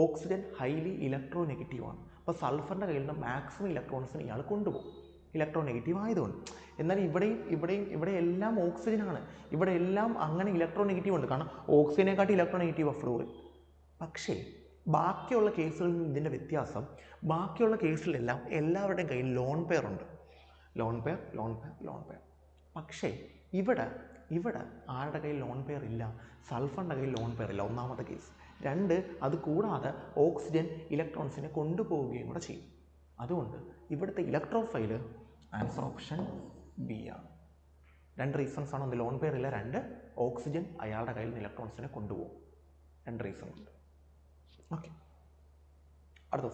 ഓക്സിജൻ ഹൈലി ഇലക്ട്രോ നെഗറ്റീവാണ്. അപ്പോൾ സൾഫറിൻ്റെ കയ്യിൽ നിന്ന് മാക്സിമം ഇലക്ട്രോൺസിന് ഇയാൾ കൊണ്ടുപോകും, ഇലക്ട്രോ നെഗറ്റീവ് ആയതുകൊണ്ട്. എന്നാൽ ഇവിടെ എല്ലാം ഓക്സിജനാണ്, ഇവിടെ എല്ലാം അങ്ങനെ ഇലക്ട്രോ നെഗറ്റീവ് ഉണ്ട്, കാരണം ഓക്സിജനെക്കാട്ടി ഇലക്ട്രോ നെഗറ്റീവ് ഫ്ലൂറിൻ. പക്ഷേ ബാക്കിയുള്ള കേസുകളിൽ നിന്ന് ഇതിൻ്റെ വ്യത്യാസം, ബാക്കിയുള്ള കേസിലെല്ലാം എല്ലാവരുടെയും കയ്യിൽ ലോൺ പെയർ ഉണ്ട്, lone pair lone pair lone pair. പക്ഷേ ഇവിടെ ആരുടെ കയ്യിൽ ലോൺ പെയർ ഇല്ല? സൾഫറിൻ്റെ കയ്യിൽ ലോൺ പെയർ ഇല്ല, ഒന്നാമത്തെ കേസ്. 2, അത് കൂടാതെ ഓക്സിജൻ ഇലക്ട്രോൺസിനെ കൊണ്ടുപോവുകയും കൂടെ ചെയ്യും. അതുകൊണ്ട് ഇവിടുത്തെ ഇലക്ട്രോഫൈൽ ആൻസർ ഓപ്ഷൻ ബി ആണ്. 2 റീസൺസ് ആണ്. ഒന്ന് ലോൺ പെയർ ഇല്ല, 2 ഓക്സിജൻ അയാളുടെ കയ്യിൽ നിന്ന് ഇലക്ട്രോൺസിനെ കൊണ്ടുപോകും. 2 റീസൺ ഉണ്ട്. ഓക്കെ.